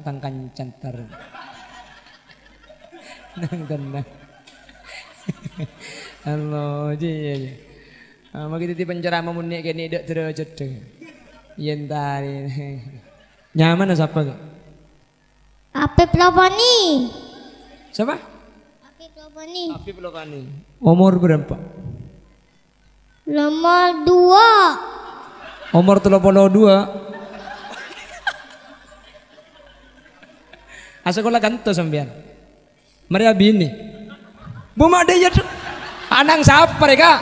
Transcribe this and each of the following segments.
tangkan cantar. Nang tenang. Allah ji. Magi titi penceramah munik kene dak terus-terus. Yen tari. Nyaman siapa? Apip Lopani. Siapa? Apip Lopani. Apip Lopani. Umur berapa? Nomor 2. Umur 32. Sekolah kanto sampean. Maria bini. Bu made ya anang siapa mereka?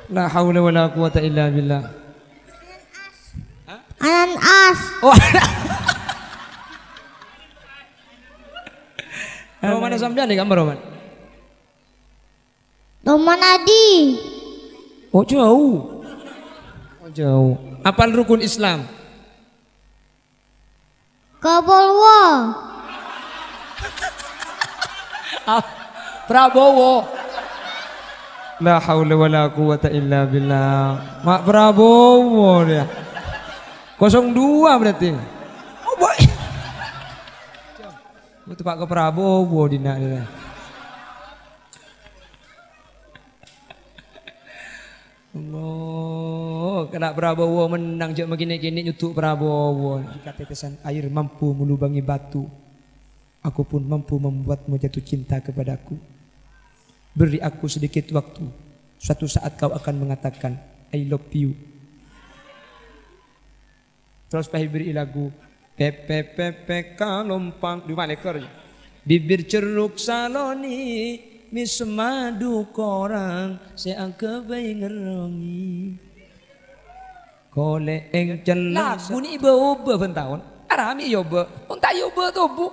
La haula wala quwata illa billah. Anan As. Oh. Roman sampean nih gambar Roman. Roman Adi. Oh jauh. Oh jauh. Apal rukun Islam? Kabolwo. Prabowo. La haula wala quwata illa billah. Mak Prabowo dia. 02 berarti. Oh boy. Itu Pak ke Prabowo dina dia. Allah, kena Prabowo menang jek begini-gini nyutuk Prabowo. Jika tetesan air mampu melubangi batu, aku pun mampu membuatmu jatuh cinta kepadaku. Beri aku sedikit waktu, suatu saat kau akan mengatakan I love you. Terus beri lagu Pepe pepe kalompang di mana ker? Bibir ceruk saloni mis madu korang seangke bayi ngerongi kole eng celang lagu ni iba-iba bentahun arami yoba unta yoba tu bu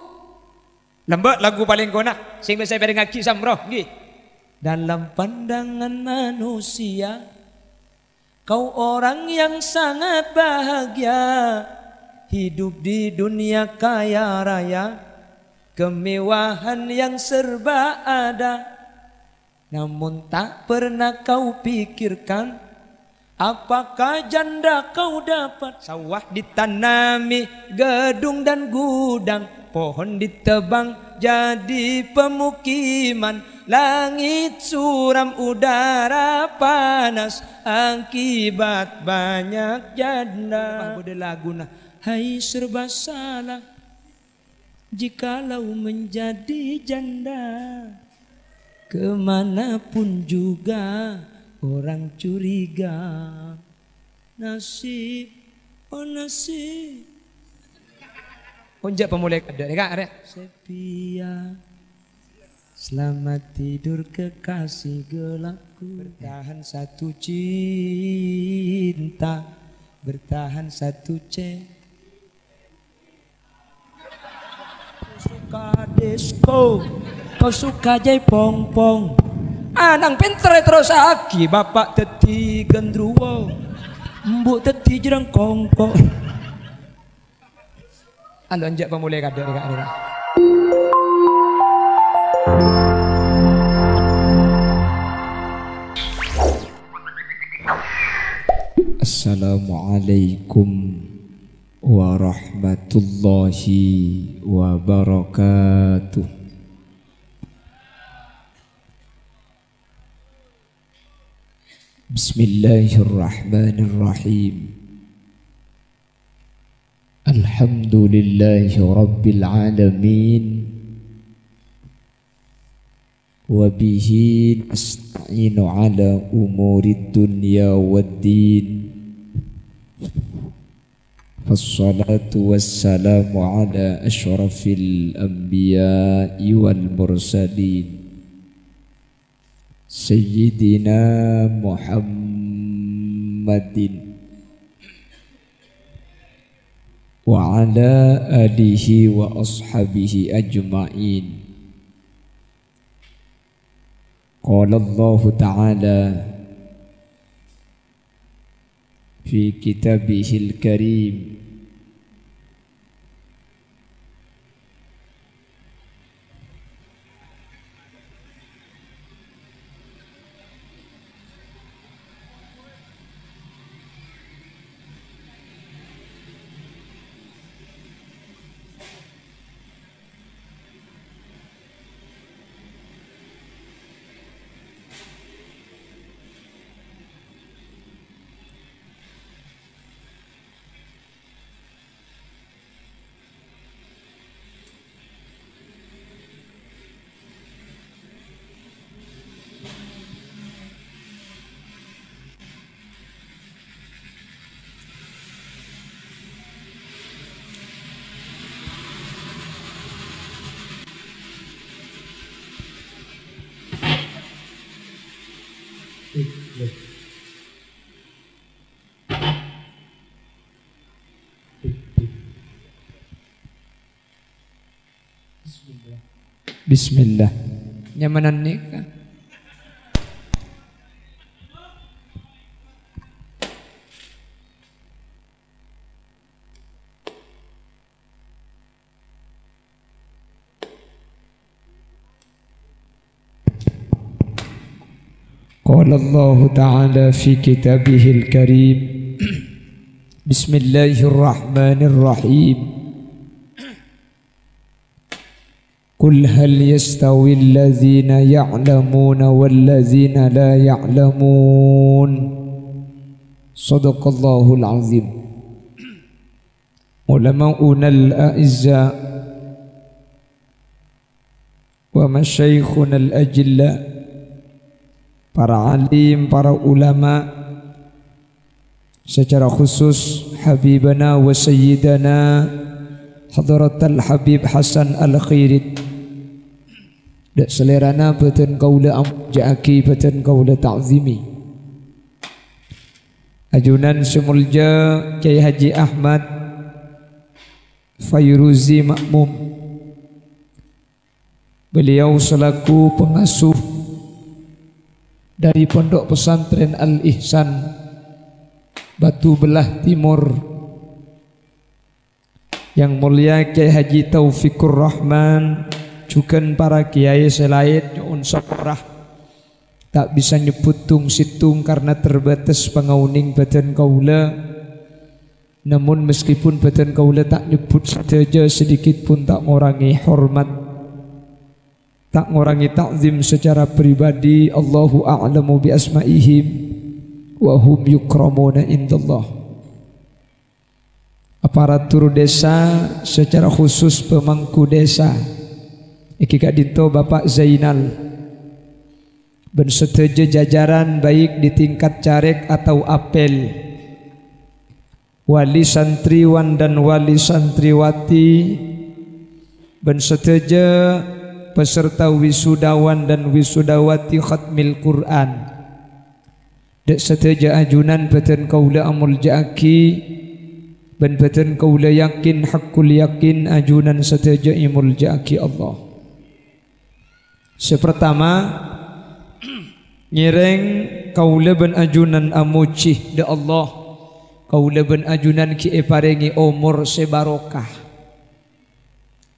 lembut lagu paling kona sing bisa bareng ngaki samroh nggih. Dalam pandangan manusia kau orang yang sangat bahagia, hidup di dunia kaya raya, kemewahan yang serba ada. Namun tak pernah kau pikirkan apakah janda kau dapat. Sawah ditanami gedung dan gudang, pohon ditebang jadi pemukiman, langit suram udara panas akibat banyak janda. Bode lagu nah, hai serba salah jikalau menjadi janda, kemanapun juga orang curiga. Nasib, oh nasib. Onjak pemulai ada, ada. Sepia, selamat tidur kekasih gelapku. Bertahan satu cinta, bertahan satu suka disco, kau suka jai pong-pong. Anang pinter terus aki, bapak teti gendruwo, mbuk teti jerengkongko. Ando anjak pemulai kada deka. Assalamualaikum warahmatullahi wabarakatuh. Bismillahirrahmanirrahim. Alhamdulillahi rabbil alamin. Wa bihi nasta'inu ala umurid dunya waddin. Fassalatu wassalamu ala ashrafil anbiya'i wal mursalin Sayyidina Muhammadin wa ala alihi wa ashabihi ajma'in. Qala Allah Ta'ala fi kitabihil karim Bismillah. Nyamanan nikah. قال الله تعالى في كتابه الكريم بسم الله الرحمن الرحيم قل هل يستوي الذين يعلمون والذين لا يعلمون صدق الله العظيم. علماؤنا الأعزاء ومشايخنا الأجلاء, para alim, para ulama, secara khusus Habibana wa Sayyidana Hadratal Habib Hasan Al-Khirit, dak selerana beten kaula amjaki beten kaula ta'zimi, ajunan semulja Kyai Haji Ahmad Fayruzi Makmum. Beliau selaku pengasuh dari Pondok Pesantren Al-Ihsan Batu Belah Timur, yang mulia Kyai Haji Taufikur Rahman, juga para kiai selain nyuun saporah, tak bisa nyebut tung situng karena terbatas pengauning badan kaula. Namun meskipun badan kaula tak nyebut saja, sedikit pun tak ngurangi hormat, tak ngurangi ta'zim secara pribadi. Allahu a'lamu bi asma'ihim wa hum yukramuna indallah. Aparatur desa, secara khusus pemangku desa, iki Kak Dinto Bapak Zainal, ben seteja jajaran baik di tingkat caleg atau apel, wali santriwan dan wali santriwati, ben seteja peserta wisudawan dan wisudawati khatmil Quran, dek seteja ajunan beten kaula amul jaki, ben beten kaula yakin hakul yakin ajunan seteja imul jaki Allah. Sepertama nyireng kaula ben ajunan amucih de Allah, kaula ben ajunan ki parengi umur sebarokah,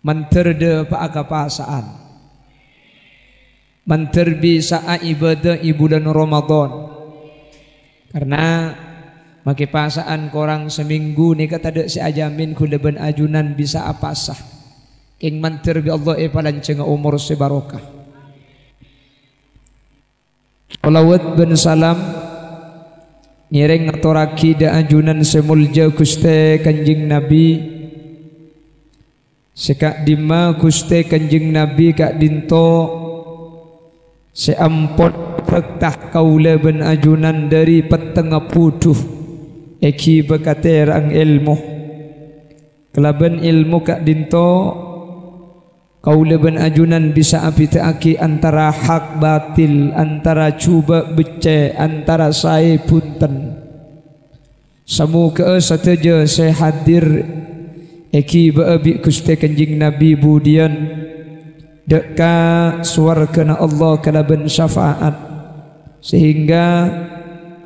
manter de paakapasaan, manter bisa ibadah i bulan Ramadan. Karena make pasaan korang seminggu ni kata dek si ajamin kula ben ajunan bisa apa sah king manter bi Allah palanceng umur sebarokah. Salawat ben salam nyereng ngaturaki da ajunan semulja Guste Kanjeng Nabi, sekak dima Guste Kanjeng Nabi Kak Dinto, seampot pektah kaula ben ajunan dari peteng puduh eki bekaterang ilmu, kelaban ilmu Kak Dinto kaula ben ajunan bisa apitaaki antara hak batil, antara cuba bece, antara saya punten. Semoga sateja saya hadir eki baabi Gusti Kanjeng Nabi budian deka suarkana Allah kalaban syafaat, sehingga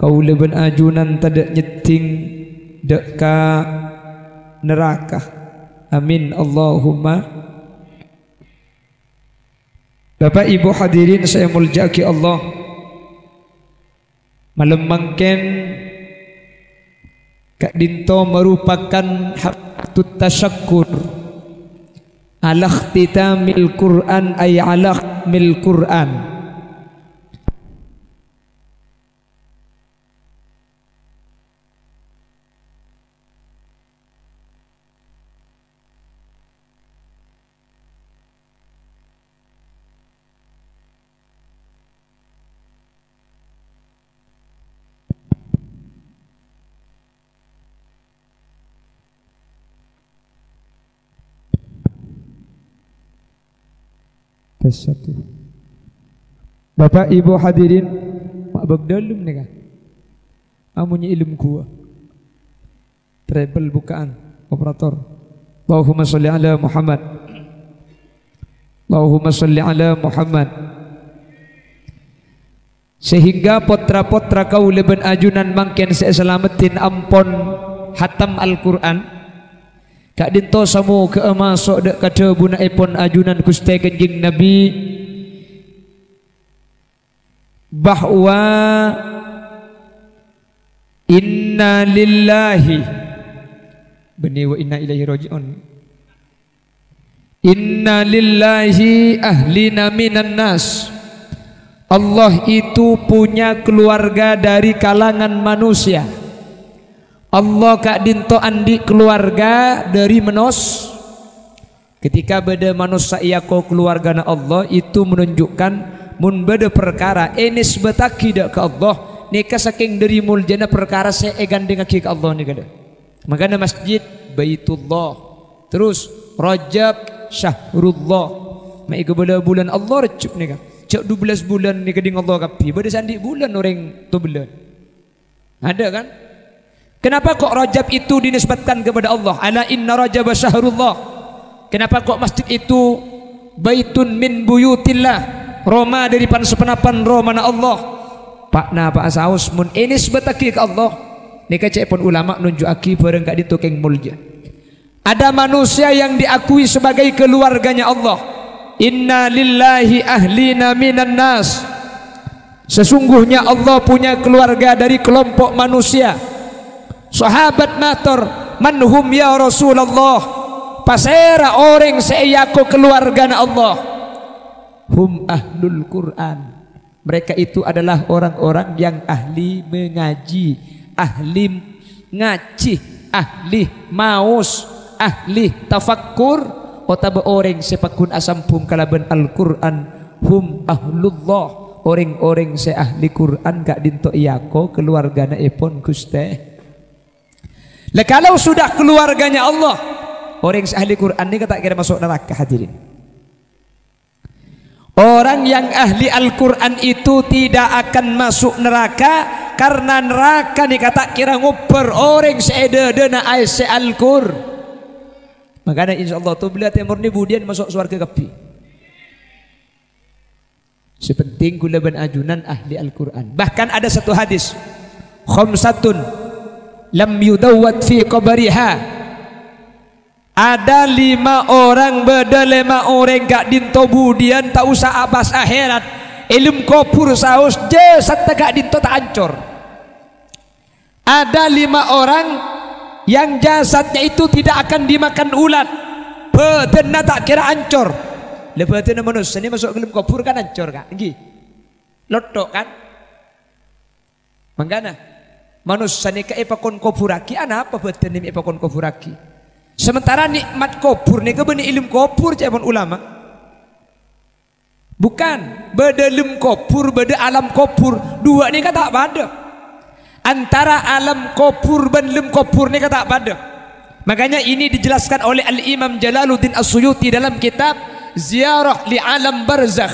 kaula ben ajunan tadak nyeting deka neraka. Amin Allahumma. Bapak Ibu hadirin saya muljaki Allah, malam mangken Kak Dinto merupakan hakut tasyakkur ala ikhtitamil Quran ay ala mil Quran. Bapak Ibu hadirin mak bag dalam nih kan. Amunya ilmu gua. Treble bukaan operator. Allahumma sholli ala Muhammad. Allahumma sholli ala Muhammad. Sehingga potra-potra kau leben ajunan mangken selamatin ampon hatam Al-Quran. Kak dinto samu ke masuk dek kata buna epon ajunan kuste kenjing Nabi bahwa inna lillahi bani wa inna ilaihi raji'un. Inna lillahi ahlina minan nas. Allah itu punya keluarga dari kalangan manusia. Allah kak dinto andi keluarga dari menos. Ketika beda manusia ko keluarga na Allah itu menunjukkan mun beda perkara enis betaki dak ke Allah nika saking dari muljana perkara saya gandeng ke Allah nika dah. Makanya masjid Baitullah terus Rajab Syahrullah mai bulan Allah recep nika. Cak 12 bulan ni keding Allah kapi. Bada sandi bulan orang tu bulan. Ada kan? Kenapa kok Rajab itu dinisbatkan kepada Allah? Ala inna Rajab syahrullah. Kenapa kok masjid itu baitun min buyutillah? Roma dari sepenapan Roma na Allah. Pak na pak asaus mun inisbataki ke Allah. Ni kecek pun ulama nunjuk aki bareng kak ditukeng mulja. Ada manusia yang diakui sebagai keluarganya Allah. Inna lillahi ahlina minan nas. Sesungguhnya Allah punya keluarga dari kelompok manusia. Sahabat matur manhum ya Rasulullah. Pasera orang seiyako keluarga Allah. Hum ahlul Quran. Mereka itu adalah orang-orang yang ahli mengaji, ahli ngaji, ahli maus, ahli tafakkur. Otaba orang sepakun asampung kalaban Al-Quran. Hum ahlullah. Orang-orang se ahli Quran gak dinto iyako keluarganya epon kuste. Lah kalau sudah keluarganya Allah, orang se ahli Quran ini tak kira masuk neraka hadirin. Orang yang ahli Al-Quran itu tidak akan masuk neraka karena neraka ni kata kira nguper orang se edena ay se Al-Quran. Makanya insya Allah tu bila timur ni budian masuk surga kapi. Sepenting gula ben ajunan ahli Al-Quran. Bahkan ada satu hadis, khamsatun lam yudawwat fi qabriha. Ada 5 orang beda 5 orang gak dinto budian tak usah abas akhirat. Ilmu kopur saus jasad tak dinto tak hancur. Ada 5 orang yang jasadnya itu tidak akan dimakan ulat, badannya tak kira hancur. Badannya manusia ini masuk ke dalam kubur kan hancur kan, lotok kan. Mangkana manusia ini ke epakon kuburaki, apa badan ini epakon kuburaki. Sementara nikmat kubur ini ke benih ilmu kubur zaman ulama. Bukan beda ilmu kubur, beda alam kubur, dua ini kata beda. Antara alam kubur dan lem kubur ni kata pada. Makanya ini dijelaskan oleh Al-Imam Jalaluddin As-Suyuti dalam kitab Ziarah li Alam Barzakh.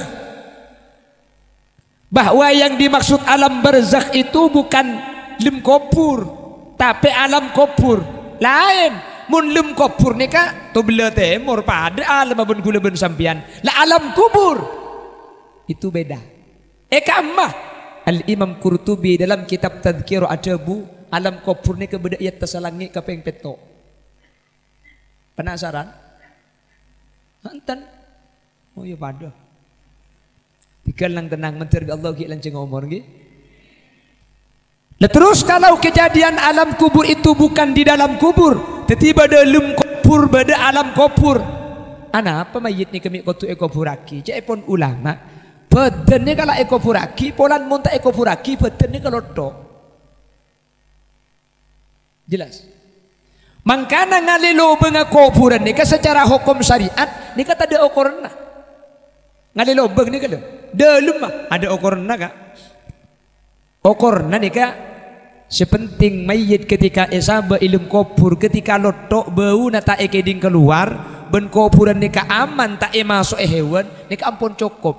Bahwa yang dimaksud alam barzakh itu bukan lem kubur, tapi alam kubur. Lain. Mun lem kubur ni ka tu bela temur pada alam abun gula ben sampian. La alam kubur itu beda. Kamah Al-Imam Qurtubi dalam kitab Tadhkir Adabu alam kubur ni kebeda ia tersalangi kapeng peto. Penasaran? Hantan. Oh ya pada. Tinggal lang tenang menteri Allah ki lanceng umur ki. Terus kalau kejadian alam kubur itu bukan di dalam kubur, tiba-tiba dalam kubur beda alam kubur. Ana apa mayit ni kami kotu ekoburaki. Cek pun ulama badannya kalau ekopuraki, polan monta ekopuraki, badannya kalau tok. Jelas. Mangkana ngalilo benga kuburan nika secara hukum syariat nika tak ada ukurna. Ngalilo beng nika lho. Dalam mah ada ukurna kak. Ukurna nika sepenting mayit ketika esaba ilmu kubur ketika lotok bau nata ekeding keluar ben kuburan nika aman tak masuk hewan nika ampun cukup.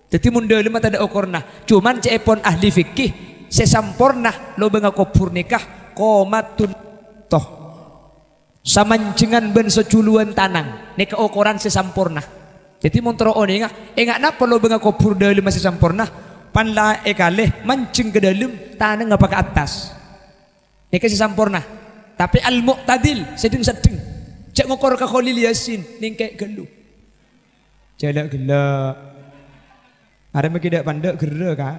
Jadi munda lima tak ada ukurna. Cuman cepon ahli fikih sesampurna lo benga kubur nikah komatun toh samancengan ben seculuan tanang nikah ukuran sesampurna. Jadi montro oni enggak napa lo benga kubur dalam masih sampurna panla ekaleh mancing ke dalam tanah ngapa ke atas nikah sesampurna. Tapi al muqtadil sedeng-sedeng cek ngokor ke Khalil Yasin ningkek gelu jalak gelak ada maki dak pandek gera ka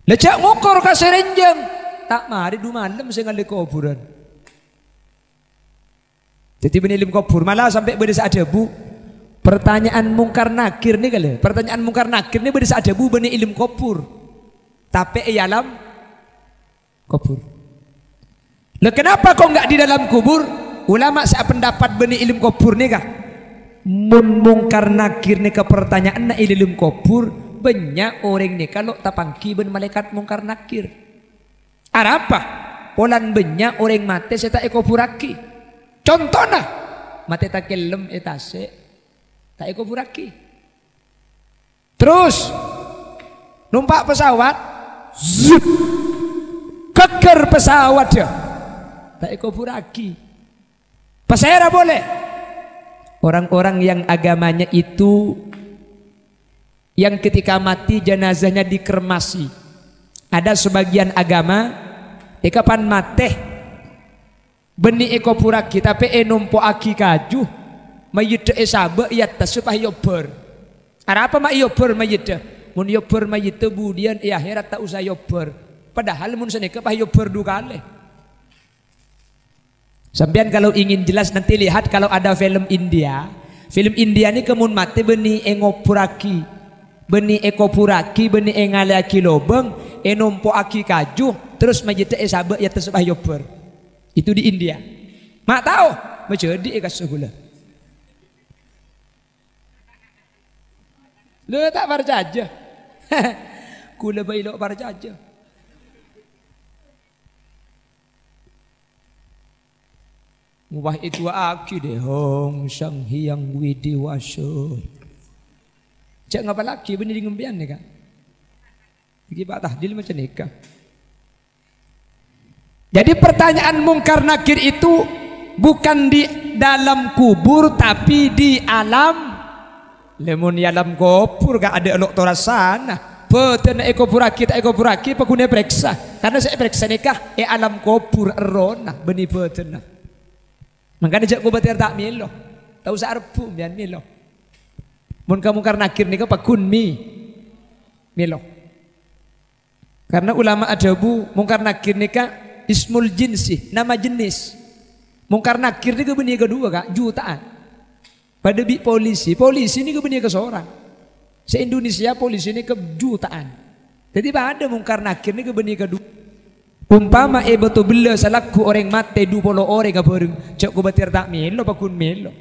lecak ngokor ka serenjang tak mari du malam saya ngali kuburan. Jadi benilim kubur malah sampai berdesa ada bu pertanyaan mungkar nakir nih kali pertanyaan mungkar nakir nih berdesa ada bu beni ilim kubur tapi alam kubur. Lah kenapa kok enggak di dalam kubur? Ulama saya pendapat beni ilim kubur nih kah? Mun mungkar nakir nih ke pertanyaan na ilim kubur banyak orang nih kalau tapangki ben malaikat mungkar nakir. Apa? Polan banyak orang mati saya tak kuburaki. Contohnya mati tak kelem etase tak kuburaki. Terus numpak pesawat zup keker pesawat dia tak kuburaki. Pesera boleh. Orang-orang yang agamanya itu yang ketika mati jenazahnya dikremasi. Ada sebagian agama kapan mati beni eko puraki tapi numpo aki kaju mayit sabe iya tasupah yober. Apa mak yober mayit? Mun yober mayit kemudian akhirat tak usah yober. Padahal mun seneka pah yober dukale. Sampean kalau ingin jelas nanti lihat kalau ada film India. Film India ini kemun mati beni engopuraki. Beni ekopuraki beni engale aki lobeng numpo aki kaju terus mayit sabe iya tasupah yober. Itu di India. Mak tahu menjadi kasugula. Lu tak percaya. Kula bailok percaya. Mubah itu aki deh hong sang hyang widi waso. Cak ngapa laki benih di ngembian nih kak. Iki Pak Tahdil macam nikah. Jadi pertanyaan mungkar nakir itu bukan di dalam kubur tapi di alam lemon alam kubur gak ada elok tora sana. Betul nak ekopuraki tak ekopuraki pakunya periksa. Karena saya periksa nikah alam kubur erona benih betul nah. Makanya jak kubatir tak milo. Tahu sarpu bian milo. Mun kamu mungkar nakir nikah pakun milo. Karena ulama adabu mungkar nakir nikah ismul jinsi, nama jenis. Mungkar nakir ini kebenih kedua kak, jutaan. Pada bi polisi ini kebenih ke seorang. Se-Indonesia polisi ini kejutaan. Jadi ada mungkar nakir ini kebenih kedua. Umpama betul bela salahku orang mati 20 orang ke bareng. Cak ku batir tak melo pakun melo.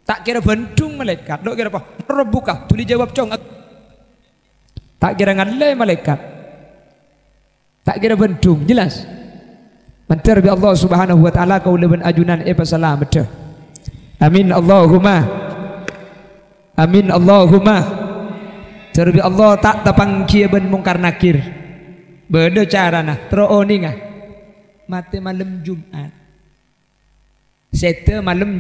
Tak kira bentung malaikat. Dok kira apa? Rebuka. Tuli jawab cong. Tak kira ngalai malaikat. Tak kira bentung. Jelas. Mantar bi Allah Subhanahu wa taala kau leben ajunan pasalah betul. Amin Allahumma. Amin Allahumma. Terbi Allah tak tapang kia ben mungkar nakir. Beda cara nah teroni ngah. Mati malam Jumat. Sete malam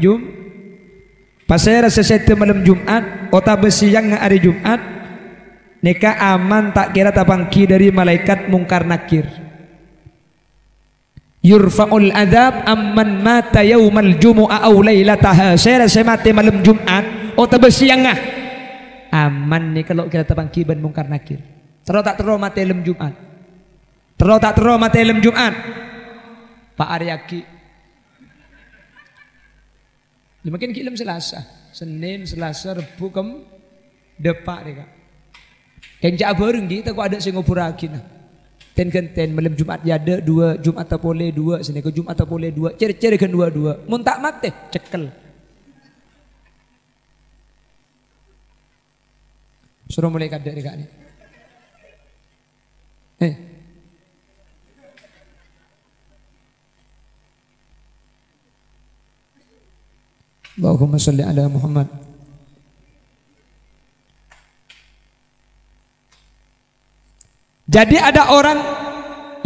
Pasal rasa sete malam Jumat, ota besiang hari Jumat. Neka aman tak kira tapang ki dari malaikat mungkar nakir. Yurfa'ul adab amman mata yaumal jumu'ah aw lailataha. Saya rasa mati malam Jumat, ota besiang ngah. Aman nih kalau kira tapang ki ben mungkar nakir. Terus tak terus mati malam Jumat. Terus tak terus mati malam Jumat. Pak Aryaki. Makin kilam Selasa, Senin, Selasa, Rebu, Kem, depak deh kak. Kencak bareng kita kok ada sing ngopuraki nah. Ten malam Jumat ya ada 2 Jumat tak boleh 2 sini ke Jumat tak boleh 2 ceri-ceri kan 2 mun tak mati cekel. Suruh mulai kadek deh kak nih. Allahumma sholli ala Muhammad. Jadi ada orang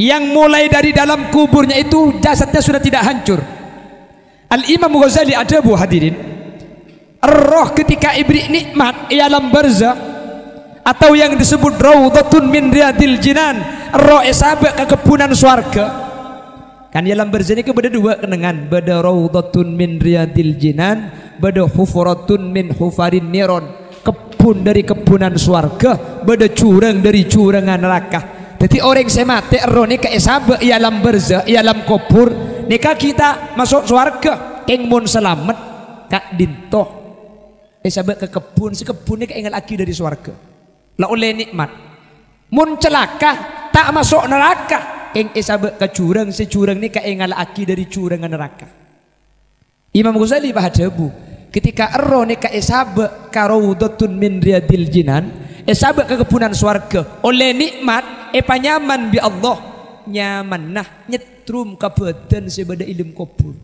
yang mulai dari dalam kuburnya itu jasadnya sudah tidak hancur. Al-Imam Ghazali ada bu hadirin, roh ketika ibri nikmat di alam barzah atau yang disebut raudhatun min riyadil jinan, roh esabak kekebunan surga. Kan alam barzah ini beda dua kenangan, beda raudhatun min riyadil jinan, beda hufuratun min hufarin niron, kebun dari kebunan surga, beda curang dari curangan neraka. Jadi orang saya mati roh ni ke esabak di alam barzah, di alam kubur, nikah kita masuk surga, keng mun selamat kak dintoh esabak ke kebun, si kebun ni keingat lagi dari surga. Lah oleh nikmat mun celaka tak masuk neraka, keng esabak ke curang, si curang ni keingat lagi dari curangan neraka. Imam Ghazali bahadabu ketika roh ni ke esabak karaudatun min riyadil jinan, esabak ke kebunan surga oleh nikmat nyaman bi Allah, nyaman nah nyetrum ke badan sebada ilmu kubur.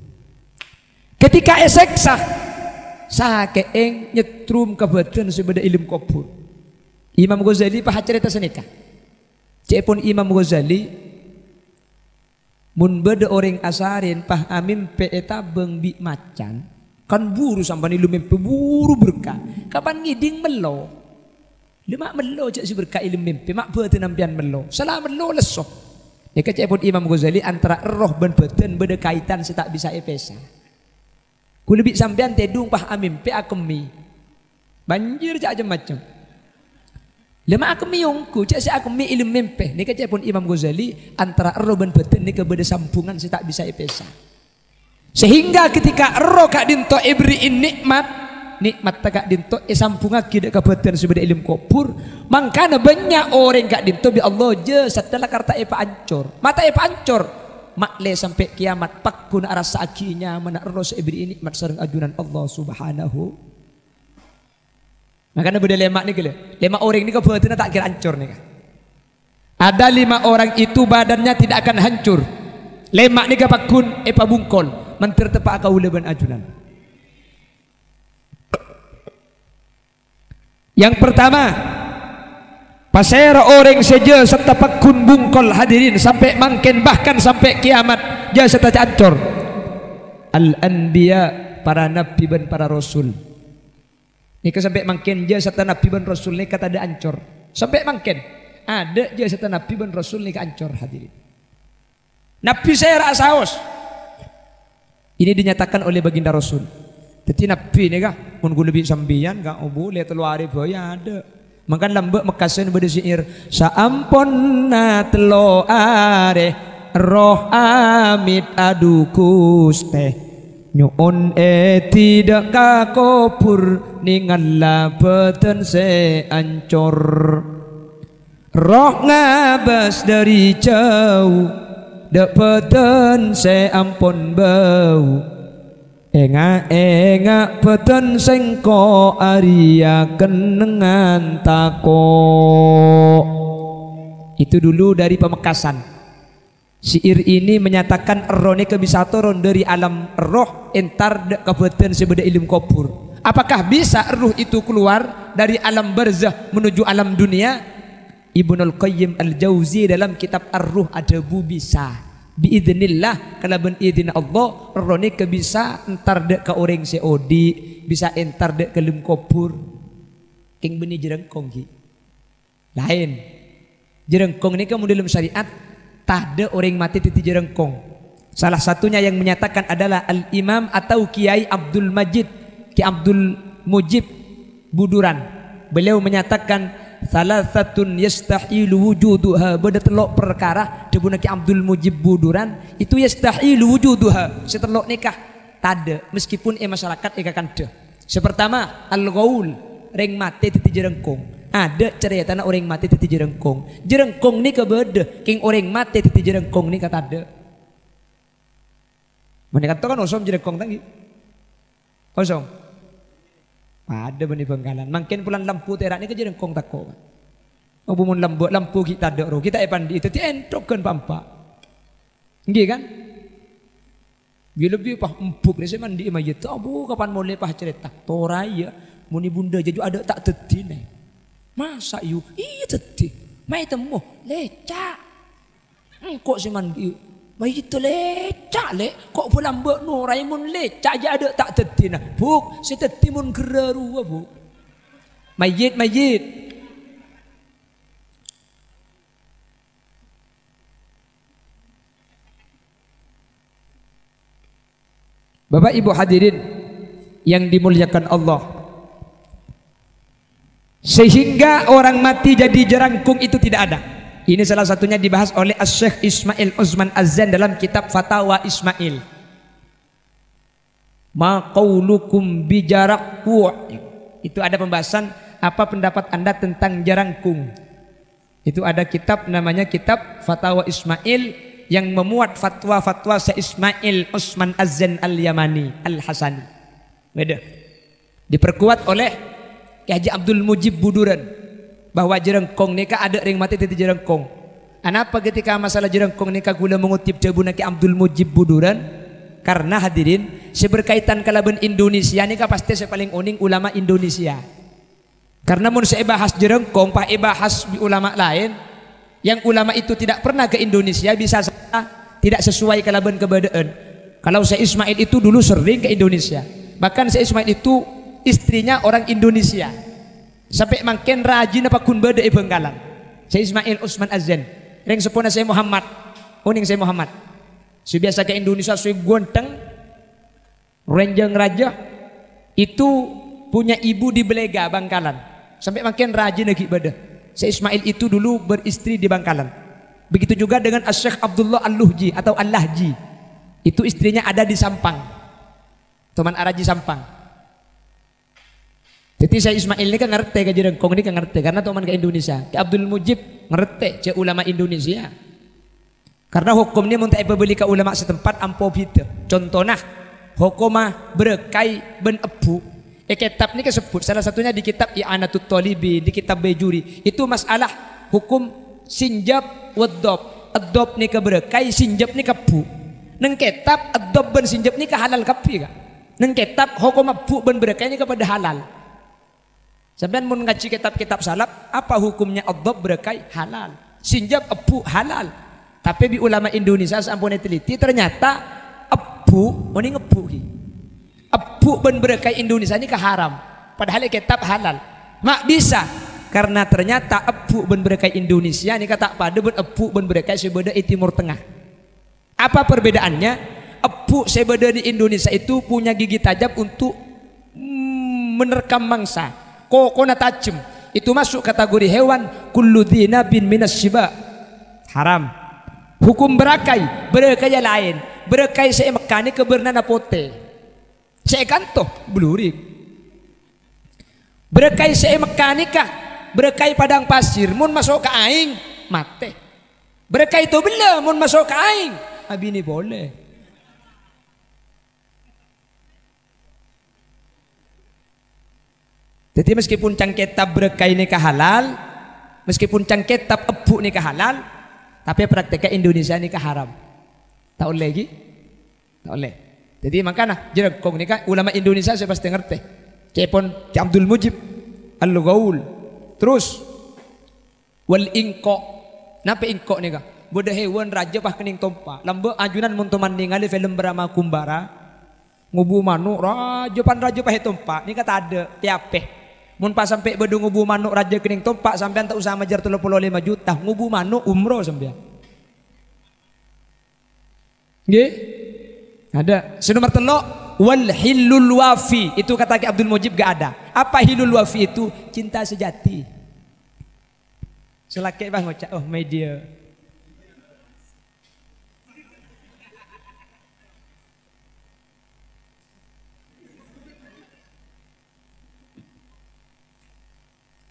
Ketika eseksa sakeeng nyetrum ke badan sebada ilmu kubur. Imam Ghazali paha cerita senika. Cepun Imam Ghazali mun beda orang asarin pah amin pe eta beung bi macan kan buru sampai ilmu mimpi buru berkah. Kapan ngiding melo? Lemak melo cak si berkah ilmu mimpi mak beuteun nampian melo. Salah melo lesoh. Ya kecepun Imam Ghazali antara roh dan badan beda kaitan setak bisa epesa. Ku lebih sampean tedung pah amin pe akemi. Banjir cak macam. Lema akemi yongku cak si akemi ilmu mimpi. Ni kecepun Imam Ghazali antara roh dan badan ni beda sambungan setak bisa epesa. Sehingga ketika roh kak dinto ibriin nikmat tak dinto sambung lagi dek kabupaten sebeda ilmu kubur, mangkana banyak orang kak dinto bi Allah je setelah karta epa ancur mata epa ancur makle sampai kiamat pakun aras akinya mana roh ibriin nikmat sareng ajunan Allah subhanahu. Makanya beda lemak ni kele lemak orang ni kabupaten tak kira ancur nih. Ada 5 orang itu badannya tidak akan hancur. Lemak ni kapakun epa bungkol mentir tepak kau leban ajunan. Yang pertama, pasera orang saja serta pakun bungkol hadirin sampai mangken bahkan sampai kiamat jasa tak ancur. Al-anbiya para nabi dan para rasul. Ini sampai mangken jasa serta nabi dan rasul ni kata ada ancur. Sampai mangken ada jasa serta nabi dan rasul ni ancur hadirin. Nabi saya rasa haus. Ini dinyatakan oleh baginda Rasul. Jadi Nabi ni kah, mun lebih sambian kah, boleh teluari boya ada. Makan lambak mekasen berdesiir. Saamponna teluare roh amit adukus teh. Nyuon tidak kakopur ningala beten se ancor. Roh ngabas dari jauh. Dapetan se ampun bau enga peten sengko aria kenengan tako. Itu dulu dari Pamekasan. Syair ini menyatakan roh ni bisa turun dari alam roh entar kabupaten sebeda ilmu kubur. Apakah bisa ruh itu keluar dari alam barzah menuju alam dunia? Ibnul Qayyim Al-Jauzi dalam kitab Ar-Ruh Adabu bisa biidznillah kalau ben izin Allah roh ni ke bisa entar dek ke orang seodi bisa entar dek ke lem kubur king beni jerengkong ki lain jerengkong ni kamu dalam syariat tak ada orang mati titi jerengkong. Salah satunya yang menyatakan adalah Al-Imam atau Kiai Abdul Majid Ki Abdul Mujib Buduran. Beliau menyatakan salasatun yastahilu wujuduha beda telok perkara debuna Ki Abdul Mujib Buduran itu yastahilu wujuduha setelok nikah tade meskipun masyarakat akan de. Sepertama al-ghaul ring mati titi jerengkong. Ada cerita na orang mati titi jerengkong. Jerengkong ni kebeda king orang mati titi jerengkong ni kata de. Mana kata kan osom jerengkong tangi. Osom ada benih Bengkalan. Makin pulang lampu terak ni ke jerengkong tako. Oh bumun lampu kita ada roh kita pandi itu entok kan pampa. Nggih kan? Bila lebih pah empuk ni saya mandi mah gitu. Abu kapan boleh pah cerita. Toraya muni bunda jaju ada tak teti nih. Masa yu? Iya teti. Mai temu lecak. Kok saya mandi? Mai itu lecak le. Kok pulang mbak Norai mun lecak aja ada tak teti nah. Buk, saya teti mun geraru bu. Mayit. Bapak Ibu hadirin yang dimuliakan Allah. Sehingga orang mati jadi jerangkung itu tidak ada. Ini salah satunya dibahas oleh Syekh Ismail Utsman Az-Zain dalam kitab Fatawa Ismail. Ma qaulukum bijarakku. Itu ada pembahasan apa pendapat Anda tentang jerangkung. Itu ada kitab namanya kitab Fatawa Ismail yang memuat fatwa-fatwa Syekh Ismail Utsman Az-Zain Al-Yamani Al-Hasani. Beda. Diperkuat oleh Ki Haji Abdul Mujib Buduran bahwa jerengkong nikah ada ring mati titi jerengkong. Kenapa ketika masalah jerengkong nikah gula mengutip jabuna Ki Abdul Mujib Buduran? Karena hadirin seberkaitan kalaban Indonesia nikah pasti saya paling uning ulama Indonesia. Karena mun saya bahas jerengkong, pak bahas ulama lain yang ulama itu tidak pernah ke Indonesia bisa tidak sesuai kalaban keberadaan. Kalau Syekh Ismail itu dulu sering ke Indonesia. Bahkan Syekh Ismail itu istrinya orang Indonesia. Sampai makin rajin apa kun beda Bengkalan. Syekh Ismail Utsman Az-Zain. Ring sepona saya Muhammad. Uning saya Muhammad. Si biasa ke Indonesia si gonteng. Renjang raja itu punya ibu di Belega Bangkalan. Sampai makin rajin lagi ibadah. Syekh Ismail itu dulu beristri di Bangkalan. Begitu juga dengan Syekh Abdullah Al-Luhji atau Al-Lahji. Itu istrinya ada di Sampang. Teman Araji Sampang. Jadi Syekh Ismail ini kan ngerti ke jerengkong ini kan ngerti karena teman ke Indonesia. Ke Abdul Mujib ngerti cek ulama Indonesia. Karena hukumnya mun tak beli ke ulama setempat ampo gitu. Contohnya hukumah berkai ben ebu. Kitab ini disebut salah satunya di kitab I'anatut Talibin, di kitab Bejuri. Itu masalah hukum sinjab wadob. Adob ni keberkai, sinjab ni kebu. Neng kitab adob ben sinjab ni ke halal kapi ka. Neng kitab hukum abu ben berkai ni kepada halal. Sampeyan mun ngaji kitab-kitab salaf, apa hukumnya adob berkai halal, sinjab abu halal. Tapi di ulama Indonesia sampun teliti ternyata abu mending ngebu ki. Abu ben berkai Indonesia ini keharam. Padahal kitab halal. Mak bisa karena ternyata abu ben berkai Indonesia ini kata pada ben abu ben berkai sebeda di Timur Tengah. Apa perbedaannya? Abu sebeda di Indonesia itu punya gigi tajam untuk menerkam mangsa. Kokona tajam. Itu masuk kategori hewan kullu dzinabin minas syiba. Haram. Hukum berakai, berakai lain. Berakai saya mekani kebernana pote. Saya kantoh belurik. Berakai saya mekanika, berakai padang pasir, mun masuk ke aing mate. Berakai itu bela, mun masuk ke aing, abi ini boleh. Jadi meskipun cangketab berakai ini halal, meskipun cangketab ebu ini halal, tapi prakteknya Indonesia ini haram. Tak boleh lagi, tak boleh. Jadi makanya jerengkong ni kan ulama Indonesia saya pasti ngerti. Cepon Abdul Mujib Al-Gaul. Terus wal ingko. Napa ingko ni kan? Bodoh hewan raja pah kening tompa. Lambe ajunan mun teman ningali film Brahma Kumbara. Ngubu manuk raja pah tompa. Ni kata ada tiapeh. Mun pas sampai bedu ngubu manuk raja kening tompa sampean tak usah majar 35 juta. Ngubu manuk umroh sampean. Nggih? Ada. Nomor telok wal hilul wafi itu kata Ki Abdul Mujib gak ada. Apa hilul wafi itu? Cinta sejati. Selaki bang ngocak, oh media.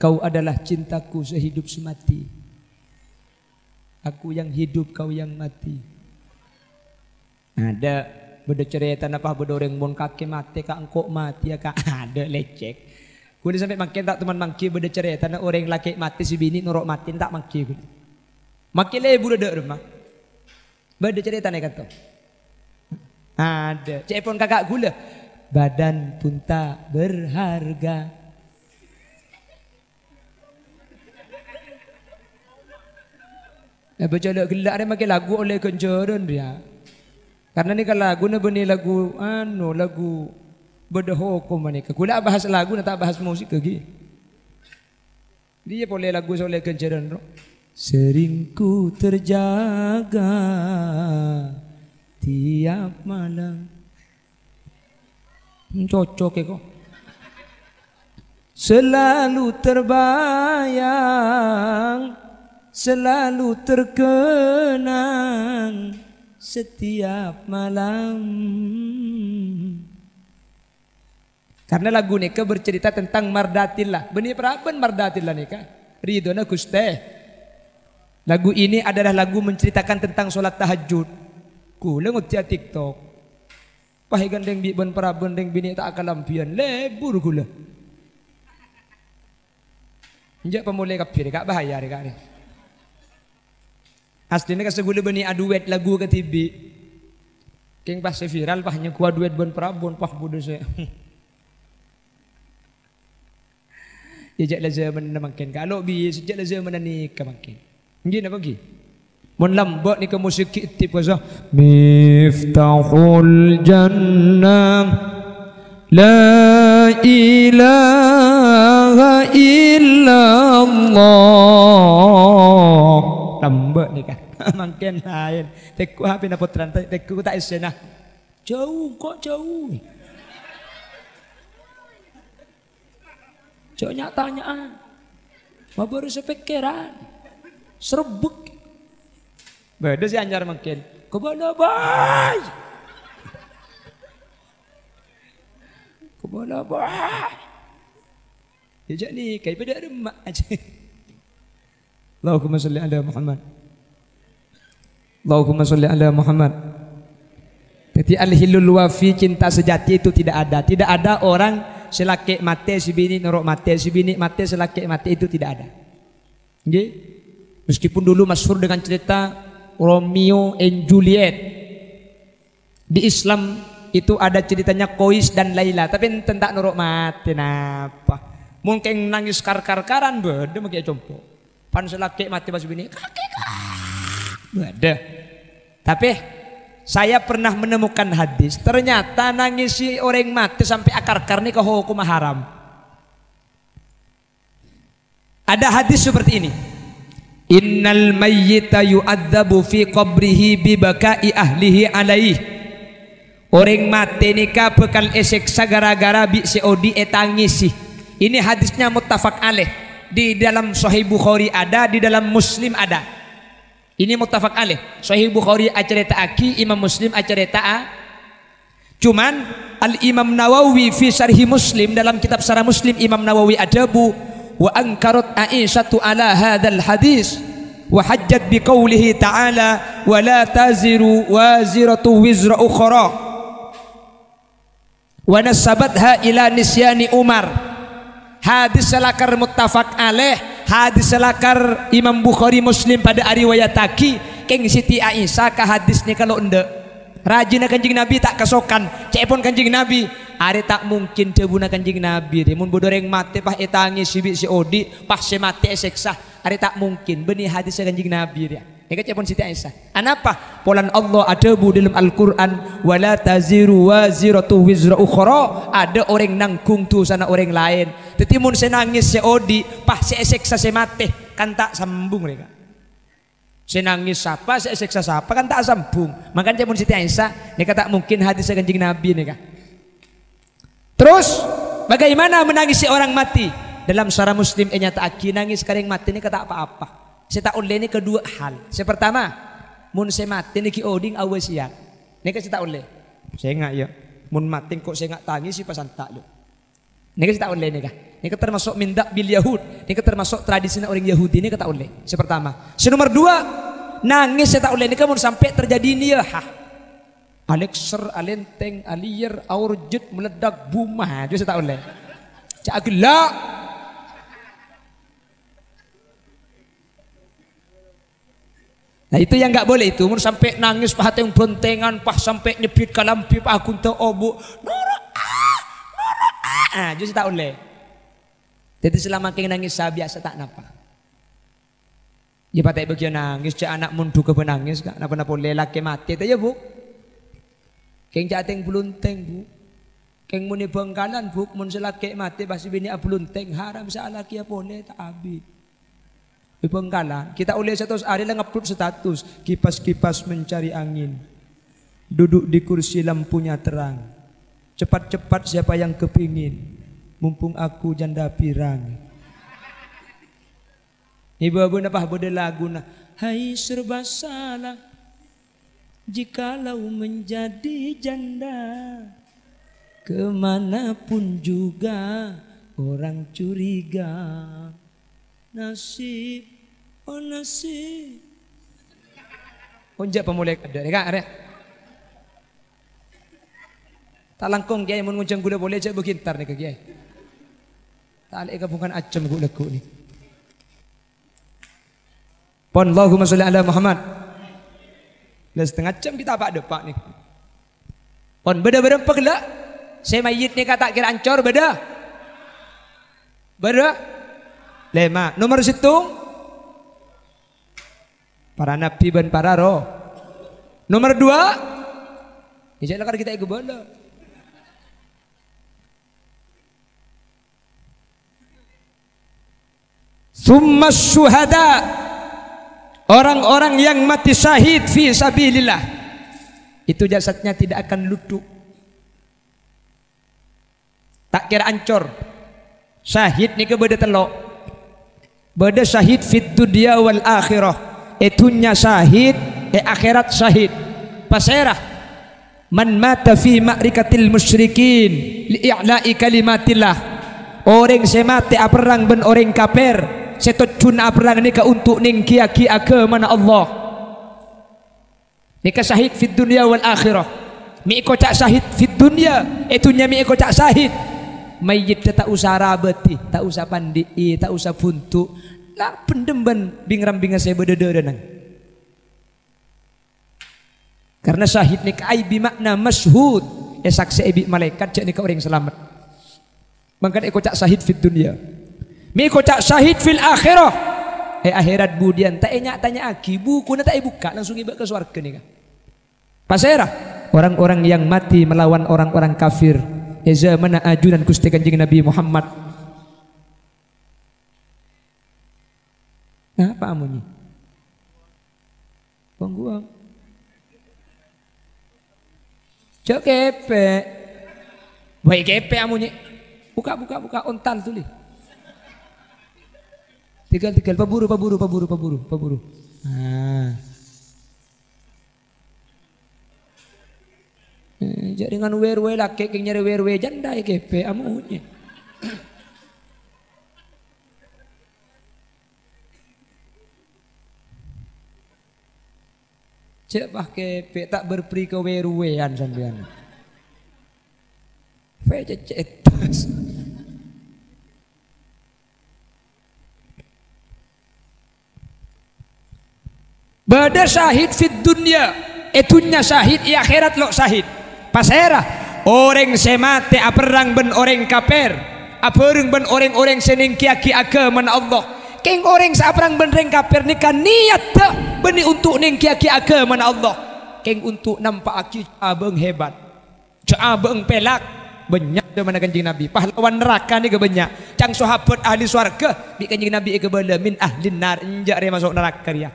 Kau adalah cintaku sehidup semati. Aku yang hidup, kau yang mati. Ada. Beda cerita apa beda orang mon kaki mati kak engkau mati ya kak ada lecek. Gue sampai makin tak teman mangki beda cerita orang laki mati si bini nurok mati tak mangki gue. Makin le budak rumah. Beda cerita nih kata. Ada. Cek pun kakak gula. Badan pun tak berharga. Baca gelak dia makin lagu oleh kencaran dia. Karena ni kalau lagu ni benih lagu lagu berdehokum ni. Kula bahas lagu nak tak bahas musik lagi. Dia boleh lagu oleh kencaran. Sering ku terjaga tiap malam. Cocok ya kok. Selalu terbayang, selalu terkenang setiap malam. Karena lagu nika bercerita tentang mardatillah. Benih peraban mardatillah nika. Ridhona Gusti. Lagu ini adalah lagu menceritakan tentang solat tahajud. Kula ngutia TikTok. Pahe gandeng bi ben peraban deng bini tak akalampian lebur kula. Injak pemulai kafir kak bahaya kak ni. Aslinya kasegula benih aduet lagu ke TV. Keng pas viral pahnya kuat duet ben perabon pah bodoh saya. Sejak lah zaman makin kalau bi sejak lah zaman ni kemakin. Nggih napa nggih? Mun lambak ni ke musik tip pasah Miftahul Jannah La ilaha illallah. Lambak ni kan. Makin lain. Teku apa nak putran teku tak isenah. Jauh kok jauh. Jauh nyatanya. Mau baru sepikiran. Serbuk. Beda si anjar makin. Kebala bay. Kebala bay. Sejak ni kayak pada remak aja. Allahumma salli ala Muhammad. Allahumma salli ala Muhammad. Jadi al-hilul wafi cinta sejati itu tidak ada. Tidak ada orang selaki mati si bini norok mati si bini mati selaki mati itu tidak ada. Nggih. Meskipun dulu masyhur dengan cerita Romeo and Juliet. Di Islam itu ada ceritanya Kois dan Laila, tapi tentang norok mati napa. Mungkin nangis kar-kar-karan beda makai compo. Pan selaki mati pas bini kakek beda. Tapi saya pernah menemukan hadis, ternyata nangis si orang mati sampai akar-akar ni ke hukum haram. Ada hadis seperti ini. Innal mayyita yu'adzabu fi qabrihi bi baka'i ahlihi alaih. Orang mati nikah bekal eseksa gara-gara bi seodi etangisi. Ini hadisnya muttafaq alaih. Di dalam Sahih Bukhari ada, di dalam Muslim ada. Ini muttafaq alaih. Sahih Bukhari acarita aki, Imam Muslim acarita a. Cuman Al-Imam Nawawi fi Syarhi Muslim, dalam kitab Syarah Muslim Imam Nawawi adabu wa ankarat Aisyatu ala hadzal hadis wa hajjat bi qoulihi ta'ala wa la taziru waziratu wizra ukhra wa nasabatha ila nisyani Umar. Hadis selakar muttafaq alaih, hadis selakar Imam Bukhari Muslim pada riwayat taki keng Siti Aisyah ka hadis ni kalau ende rajina kanjing Nabi tak kesokan cepon kanjing Nabi are tak mungkin tebuna kanjing Nabi de mun bodoreng mate pah etangi sibi si odi pah se mate seksa are tak mungkin benih hadis kanjing Nabi dia eka cepon Siti Aisyah anapa polan Allah ada bu dalam Al-Qur'an wala taziru waziratu wizra ukhra ada orang nangkung tu sana orang lain teti mun se nangis se odi pah se seksa se mate kan tak sambung mereka. Senangis siapa, saya seksa siapa kan tak sambung. Makanya pun Siti Aisyah, nika tak mungkin hadis kanjeng Nabi nika. Terus bagaimana menangisi orang mati? Dalam Syarah Muslim nyata aki nangis kareng mati nika tak apa-apa. Saya tak oleh ini kedua hal. Yang pertama, mun saya mati niki oding awasiat. Nika saya tak oleh. Saya enggak ya. Mun mati kok saya enggak tangis si pasan tak lo. Nika saya tak oleh nika. Ini termasuk mindak bil Yahud. Ini termasuk tradisi orang Yahudi. Ini kata oleh. Yang pertama. Yang nomor dua, nangis saya tak oleh. Ini kamu sampai terjadi niyahah. Alexer, alenteng, aliyer, aurjet, meledak, bumah. Itu saya tak oleh. Cak gelak. Nah itu yang nggak boleh itu. Mun sampai nangis pah yang bontengan, pah sampai nyepit kalampi pah kunta obu. Justru tak boleh. Jadi selama keng nangis saya biasa tak napa. Ya pakai bagian nangis, cak anak mundu ke penangis, kak napa boleh laki mati, itu ya bu. Keng jateng bulunteng bu. Keng muni bengkalan bu, mun selaki mati pasti bini abulunteng haram salah kia boleh tak habis. Di Bengkala kita oleh satu hari lah ngupload status kipas-kipas mencari angin, duduk di kursi lampunya terang, cepat-cepat siapa yang kepingin, mumpung aku janda pirang. Ibu-ibu napah bode lagu na, hai serba salah jikalau menjadi janda, kemanapun juga orang curiga. Nasib, oh nasib. Onjak pemulai ada, ada. Tak langkong kiai mun nguncang gula boleh cak begintar nih ke kiai. Tak alih bukan acem gula ku ni. Pon Allahumma sholli ala Muhammad. Dah setengah jam kita apa depak nih. Pon beda-beda pegelak. Saya mayit ni kata kira ancor beda. Beda. 5. Nomor situng para nabi dan para roh. Nomor 2 insya Allah kita ikut bola. Summa syuhada, orang-orang yang mati syahid fi sabilillah, itu jasadnya tidak akan luduh, tak kira ancor. Syahid ni ke beda telok. Beda syahid fit dunia wal akhirah, itunya syahid akhirat syahid. Pasirah man mata fi ma'rikatil musyrikin li'a'la'i kalimatillah, orang semati perang ben orang kafir setujun perang ni ka untuk ning kia-kia ke mana Allah. Ni ka syahid fit dunia wal akhirah. Mi ko cak syahid fit dunia, itunya mi ko cak syahid. Mayit tak usah rabeti, tak usah pandi, tak usah buntu, lah pendemban bingram-binga saya berdederan. Karena syahid ni kai bimakna masyhud, saksi ibi malaikat cak ni ka orang selamat. Mangkat eko cak syahid fit dunia, mi eko cak syahid fil akhirah. Akhirat budian tak enyak tanya aki, buku na tak buka langsung iba ke surga ni ka. Pasirah orang-orang yang mati melawan orang-orang kafir. Zaman ajunan Gusti Kanjeng Nabi Muhammad. Nah, apa amunyi? Pangguang. Cok kepe. Baik kepe amunyi. Buka ontal tulis. Tinggal paburu. Nah. Jadi dengan werwe laki keng nyari werwe janda ya kepe amunya. Cek bah kepe tak berperi ke werwean sampean. Fecetas. Bada syahid fit dunia, itunya syahid ya akhirat lo syahid. Pasera orang semate perang ben orang kafir, apereng ben orang-orang sening kia-kia agama Allah. Keng orang saperang ben orang kafir ni kan niat dah beni untuk ning kia-kia agama Allah. Keng untuk nampak aki abeng hebat, abeng pelak banyak mana Kanjeng Nabi. Pahlawan neraka ni ke banyak. Cang sahabat ahli swarga bi Kanjeng Nabi ke bala min ahlin nar injak dia masuk neraka dia.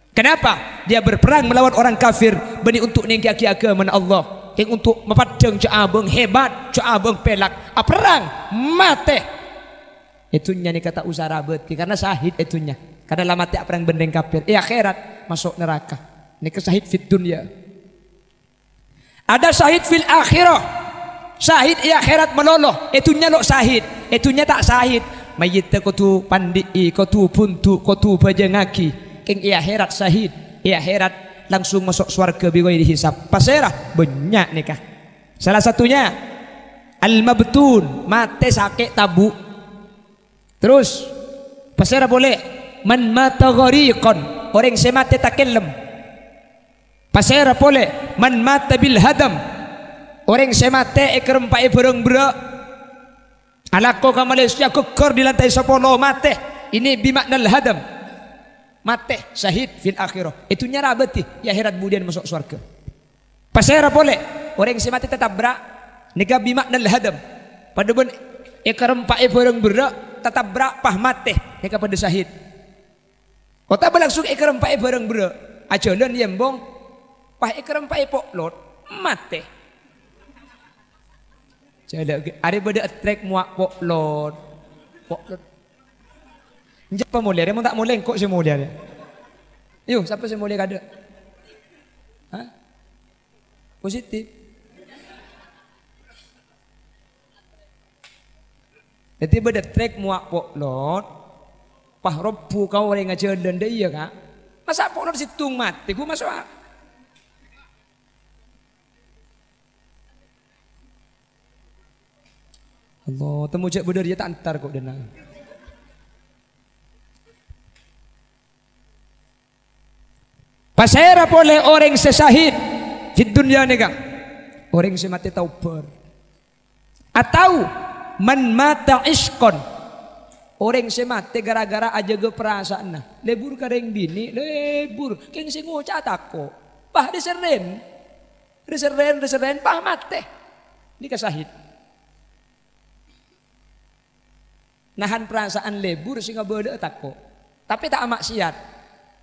Kenapa? Dia berperang melawan orang kafir beni untuk ning kia-kia agama Allah. Yang untuk mempadang abang hebat, abang pelak, perang mati. Itunya ni kata usara beti karena syahid itunya. Karena lama tiap perang bendeng kafir, akhirat masuk neraka. Ini syahid fit dunia. Ada syahid fil akhirah. Syahid akhirat meloloh, itunya lo syahid, itunya tak syahid. Mayit kau tu pandi, kau tu buntu, kau tu bajangaki. Keng akhirat syahid, akhirat langsung masuk surga bigoi dihisap. Pasirah banyak nikah. Salah satunya al-mabtun, mate sakit tabu. Terus pasirah boleh man mata ghariqan, orang semate takellam. Pasera pole man mata bil hadam. Orang semate ekerempai bereng bera. Alako ka Malaysia kekor di lantai 10 mate. Ini bimaknal hadam. Mate syahid fil akhirah. Itu nyara beti ya akhirat kemudian masuk surga. Pasera pole orang semate tetabrak nika bimaknal hadam. Pada ben ekerempai bereng bera tetabrak pah mate nika pada syahid. Kota berlangsung ekerempai bereng bera. Ajalan yembong pah ekerempai poklot mate. Jadi ada beda trek muak poklot. Siapa mulia? Dia mau tak mulia kok si mulia dia. Yuk, siapa si mulia kada? Hah? Positif. Jadi beda trek muak poklot. Pah robu kau orang ngajalan dia iya kak. Masa poklot situng mati? Gue masuk. Allah, temu cek bener dia tak antar kok dana. Pasera boleh orang sesahid di dunia ni kang. Orang semati taubar. Atau man mata iskon. Orang semati gara-gara aja ke perasaan nah. Lebur kareng bini, lebur. Keng sing ngucap tako. Pah diseren. Diseren pah mate. Ini kesahid. Nahan perasaan lebur sehingga beda tako. Tapi tak maksiat.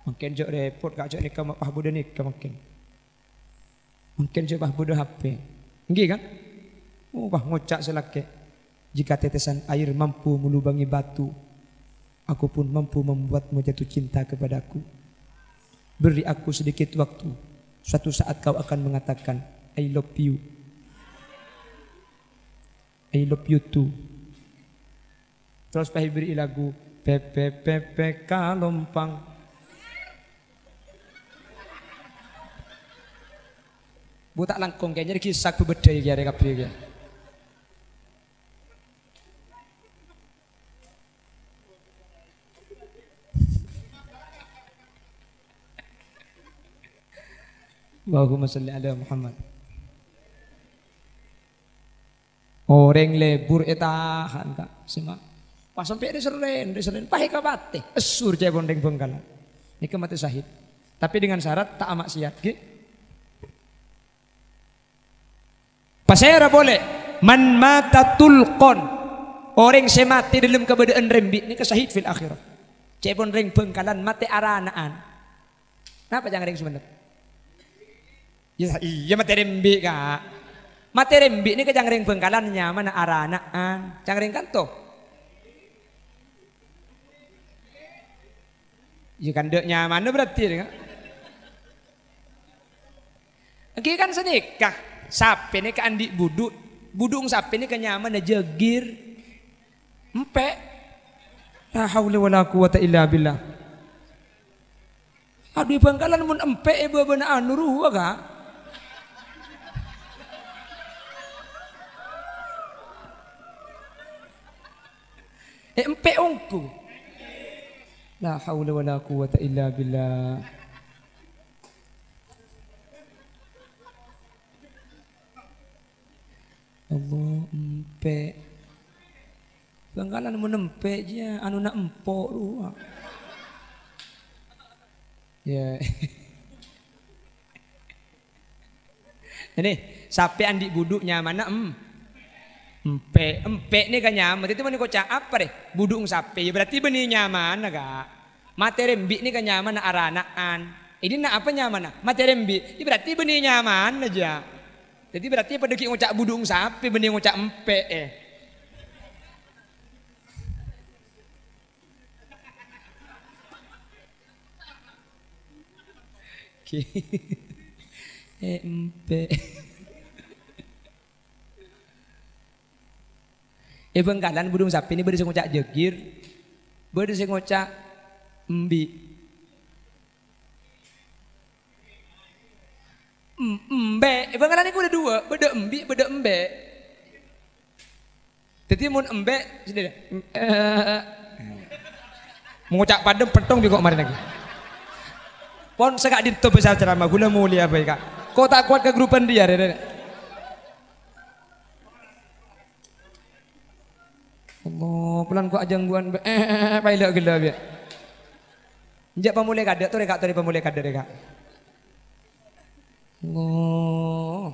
Mungkin jok repot kak jok nikah pah bodoh nikah mungkin. Mungkin jok pah bodoh HP. Nggih kan? Pah ngocak selake. Jika tetesan air mampu melubangi batu, aku pun mampu membuatmu jatuh cinta kepadaku. Beri aku sedikit waktu. Suatu saat kau akan mengatakan I love you. I love you too. Terus pahi beri lagu Pepe kalompang. Bu tak langkong kayaknya kisah bebedai ya reka priya. Allahumma sholli ala Muhammad. Orang lebur etahan kak sima. Pas sampai diseren, pahe kabate, esur jaya bondeng Bengkalan. Ini mati syahid. Tapi dengan syarat tak maksiat. Pasera boleh. Man mata tulqon. Orang semati dalam keberadaan rembi. Ini kesahid fil akhirah. Jaya bondeng Bengkalan mati aranaan. Kenapa jangan ada yang sebentar? Ya, iya mati rembi kak. Mati rembi ini ke jangan Bengkalan nyaman aranaan. Jangan kanto. Ya kan dek nyaman berarti kan? Oke kan senikah sapi ini ke andi budung sapi ini kenyaman aja jegir empe. La haula wala quwata illa billah. Aduh Bengkalan mun empe ibu beuna anu ruha ka. Empe ongku. La haula wala quwata illa billah. Allah empe. Bengkalan mun empe je anu nak empok ruah. Ya. Ini sapi andi buduknya mana empe ini kan nyaman itu mana kocak apa deh budung sapi berarti benih nyaman agak materi rembi ini kan nyaman aranaan ini nak apa nyaman materi rembi ini berarti benih nyaman aja jadi berarti pada ki ngocak budung sapi benih ngocak empe empe Bengkalan budung sapi ini beri ngocak jegir, beri ngocak embi. Embe, Bengkalan ini udah dua, beda embi, beda embe. Jadi mun embe, sini deh. Mengocak padem petong juga kemarin lagi. Pon sekak di top besar ceramah gula mulia apa kak. Kau tak kuat ke grupan dia deh. Allah pelan kau ajang guan pilot gila biar. Njak pemulai kada tu reka tu pemulai kada reka. Allah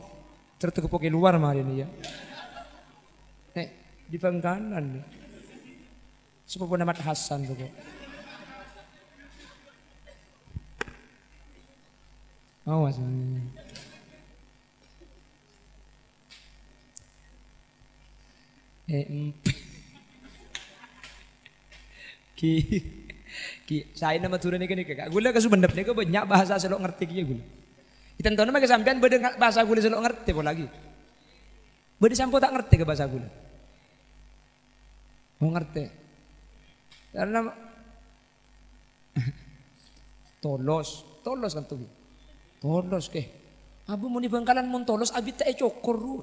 tertukuk ke luar mari ni ya. Di pangkalan nih. Sepupu nama Hasan tu kok. Awas. Saya nama turun ni kak. Gula kesu bendep ni kau banyak bahasa selok ngerti kia gula. Kita tahu nama kesampian beda bahasa gula selok ngerti pun lagi. Beda sampo tak ngerti ke bahasa gula. Mau ngerti? Karena tolos kan tuh. Tolos ke. Abu mau di Bangkalan mau tolos abi tak cokor ru.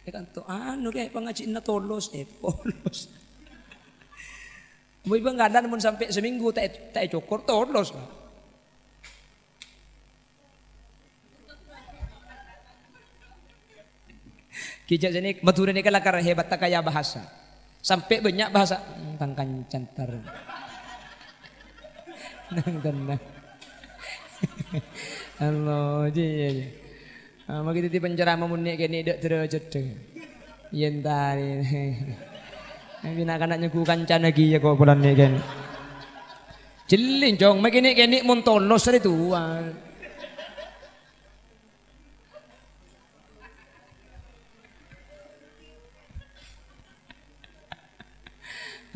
Kan to anu kayak pengajian na tolos polos. Mau Bangkalan mau sampai seminggu tak cokor tolos lah. Kijak sini Madura ini kan lakar hebat tak kaya bahasa. Sampai banyak bahasa tangkan cantar. Nang tenang. Allah ji. Magi titi pencerama munik kene dak terjede. Yen tari. Bina kana nyuku kancan lagi ya kok bulan ni kan. Jelin jong mek kene mun tolos dari tuan.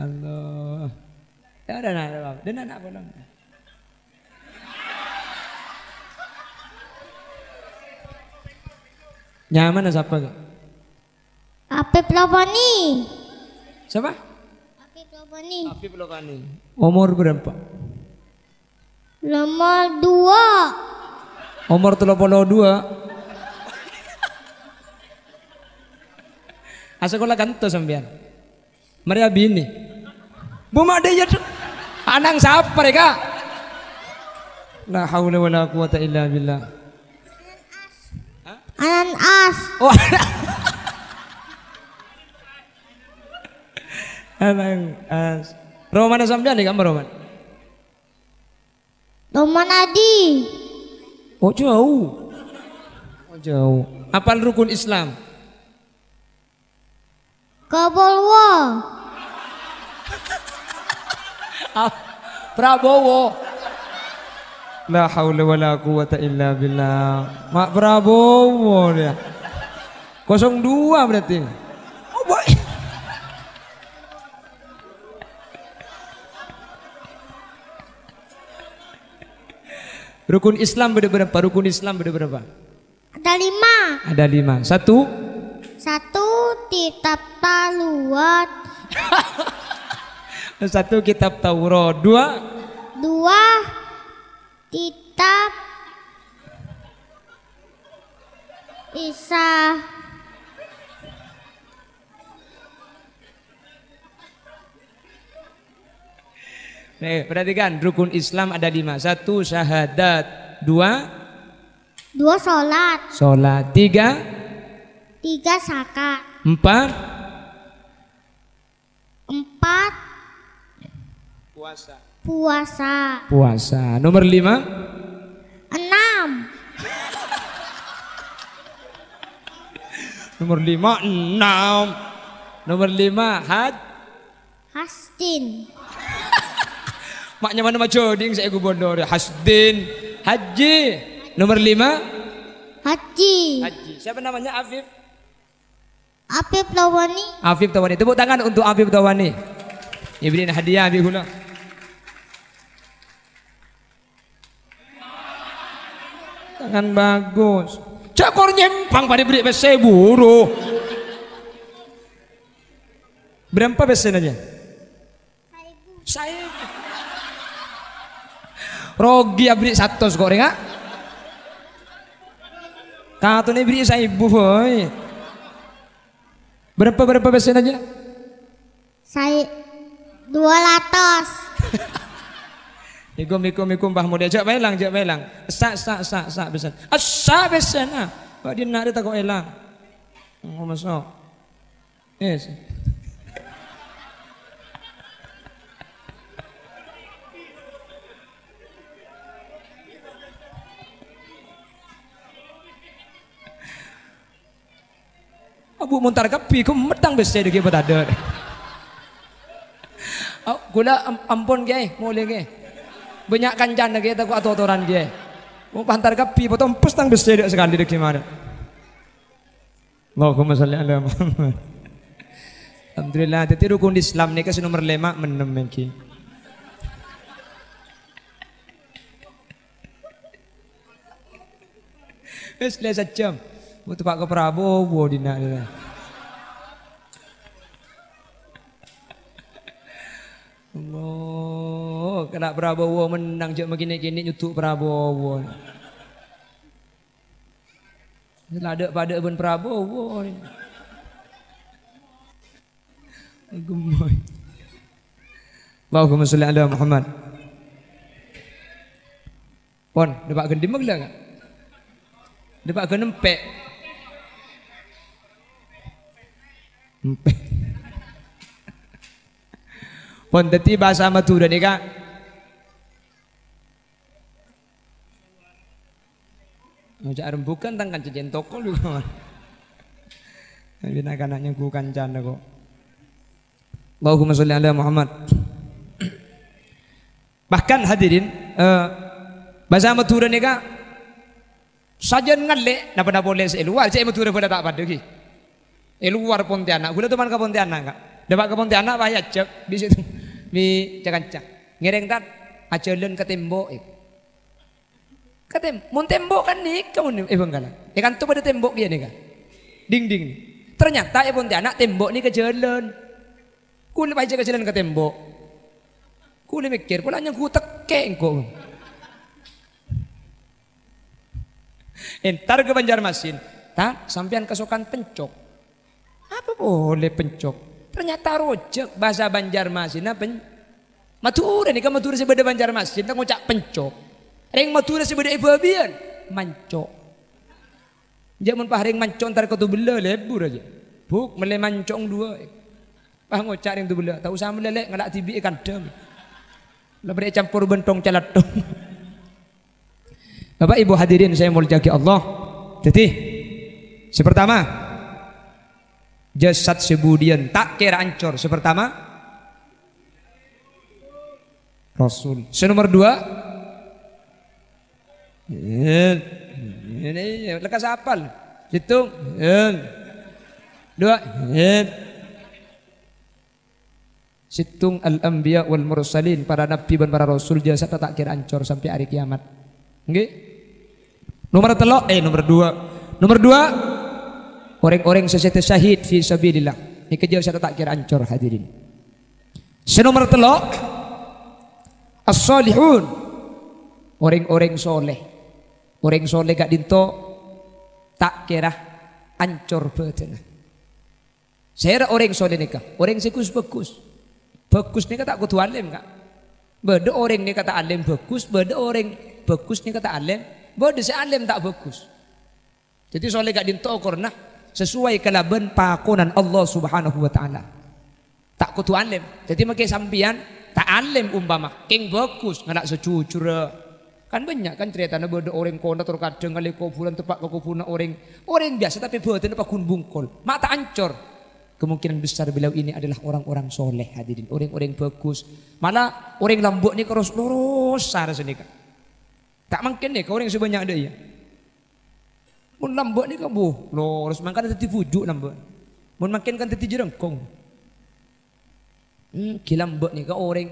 Allah. Ya udah nak, dan anak pulang. Nyaman siapa tu? Apip Lopani. Siapa? Apip Lopani. Apip Lopani. Umur berapa? Nomor 2. Umur 32. Asa sekolah kanto sampean. Maria bini. Buma dia anang siapa mereka? La haula wala quwata illa billah. Anan as. Oh. Anang as. Roman sampean ni kamu Roman? Roman Adi. Oh jauh. Oh jauh. Apal rukun Islam? Kabolwo. Prabowo. La haula wala quwata illa billah. Mak Prabowo dia. 02 berarti. Oh boy. Rukun Islam ada berapa? Rukun Islam ada berapa? Ada 5. Ada 5. 1 kitab Taurat. 1 kitab Taurat. 2 kitab Isa. Perhatikan rukun Islam ada 5. 1 syahadat. 2 sholat. 3 zakat. 4 puasa. Nomor 5 6 Nomor 5 6. Nomor 5 Hastin. Maknya mana joding saya gubernur Hasdin. Haji. Nomor 5 Haji. Siapa namanya? Afif Tawani. Afif Tawani. Tepuk tangan untuk Afif Tawani. Ibrin hadiah Abi Gula. Tangan bagus. Cakor nyempang pada beri pese buruh. Berapa pesenannya? 1.000. Rogi abri 100 kok renga. Katanya beri saya ibu boy. Berapa persen aja? Saya 200. Ikum Mbah Muda jak belang. Sak besan. Sak besan ah. Pak dia nak dia takut elang. Oh masuk. Yes. Abu muntar kapi ku metang besar dia buat ada. Gula ampun ge, boleh ge. Banyak kancan lagi tak atau atoran ge. Mau pantar kapi potong pestang besar dia sekali dek mana. Allahumma sholli ala Muhammad. Alhamdulillah, tadi rukun Islam ni kasih nomor 5 menem lagi. Wes lesa jam. Butuh Pak ke Prabowo dina dia. Allah, kena Prabowo menang je begini-gini nyutuk Prabowo. Ada pada ben Prabowo. Gemoy. Allahumma sholli ala Muhammad. Pon, dapat gendim megla enggak? Dapat genempek. Empek. Pon dadi bahasa Madura ni Kak. Ngajak rembukan tangkan jejen toko lu kawan. Tapi nak anaknya ku kancan kok. Allahumma sholli ala Muhammad. Bahkan hadirin bahasa Madura ni Kak. Sajen ngalek napa boleh seluar cek Madura pada tak pada ki. Luar Pontianak, gula teman ke Pontianak Kak. Dapat ke Pontianak bahaya cek di situ. Di cak-cak. Ngereng tak ajalan ke tembok. Katem, mun tembok kan nih kamu nih bangkala. Kan tuh pada tembok dia nih Kak. Ding. Ternyata Pontianak tembok nih ke jalan. Kuli baca ke jalan ke tembok. Kuli mikir, pulanya ku tekeng kok. Entar ke Banjarmasin, tak sampean kesokan pencok. Apa boleh pencok? Ternyata rojek bahasa Banjarmasin apa? Madura nih kan Madura sebeda Banjarmasin, tak ngucap pencok. Ring Madura sebeda ibu abian, mancok. Jamun pahring mancok entar kau tu bela lebur aja. Buk mele mancong dua. Pah ngucap ring tu bela, tak usah melelek ngalak tibi ikan dam. Lebih campur bentong calatong. Bapak Ibu hadirin saya mau jaga Allah. Jadi, sepertama jasad sebudian tak kira ancor. Sepertama Rasul. Senomor 2 ini lekas hafal. Hitung 2 Situng al-anbiya wal mursalin, para nabi dan para rasul jasad tak kira ancor sampai hari kiamat. Nggih. Nomor 2. Nomor 2 orang-orang sesat syahid fi sabilillah. Ini jasad tak kira ancor hadirin. Senomor 3 as-salihun, orang-orang soleh. Orang soleh gak dinto tak kira ancor betul. Saya orang soleh nikah, orang sikus bagus. Bagus nikah tak kudu alim Kak. Beda orang nikah tak alim bagus, beda orang bagus nikah tak alim, beda si alim tak bagus. Jadi soleh gak dinto karena sesuai kalaban pakunan Allah Subhanahu wa taala. Tak kudu alim. Jadi makai sampian tak alim umpama king bagus nggak secucur. Kan banyak kan ceritanya beda orang kona terkadang kali kuburan tepat kuburan orang biasa tapi beda apa kun bungkol. Mata ancor. Kemungkinan besar beliau ini adalah orang-orang soleh hadirin, orang-orang bagus. Malah orang lambuk ni terus lurus rasanya Kak. Tak mungkin nih orang sebanyak ada ya. Mun lambuk ni kamu lurus, makanya tadi pujuk lambuk. Mun makin kan tadi jerengkong. Kilambuk ni ke orang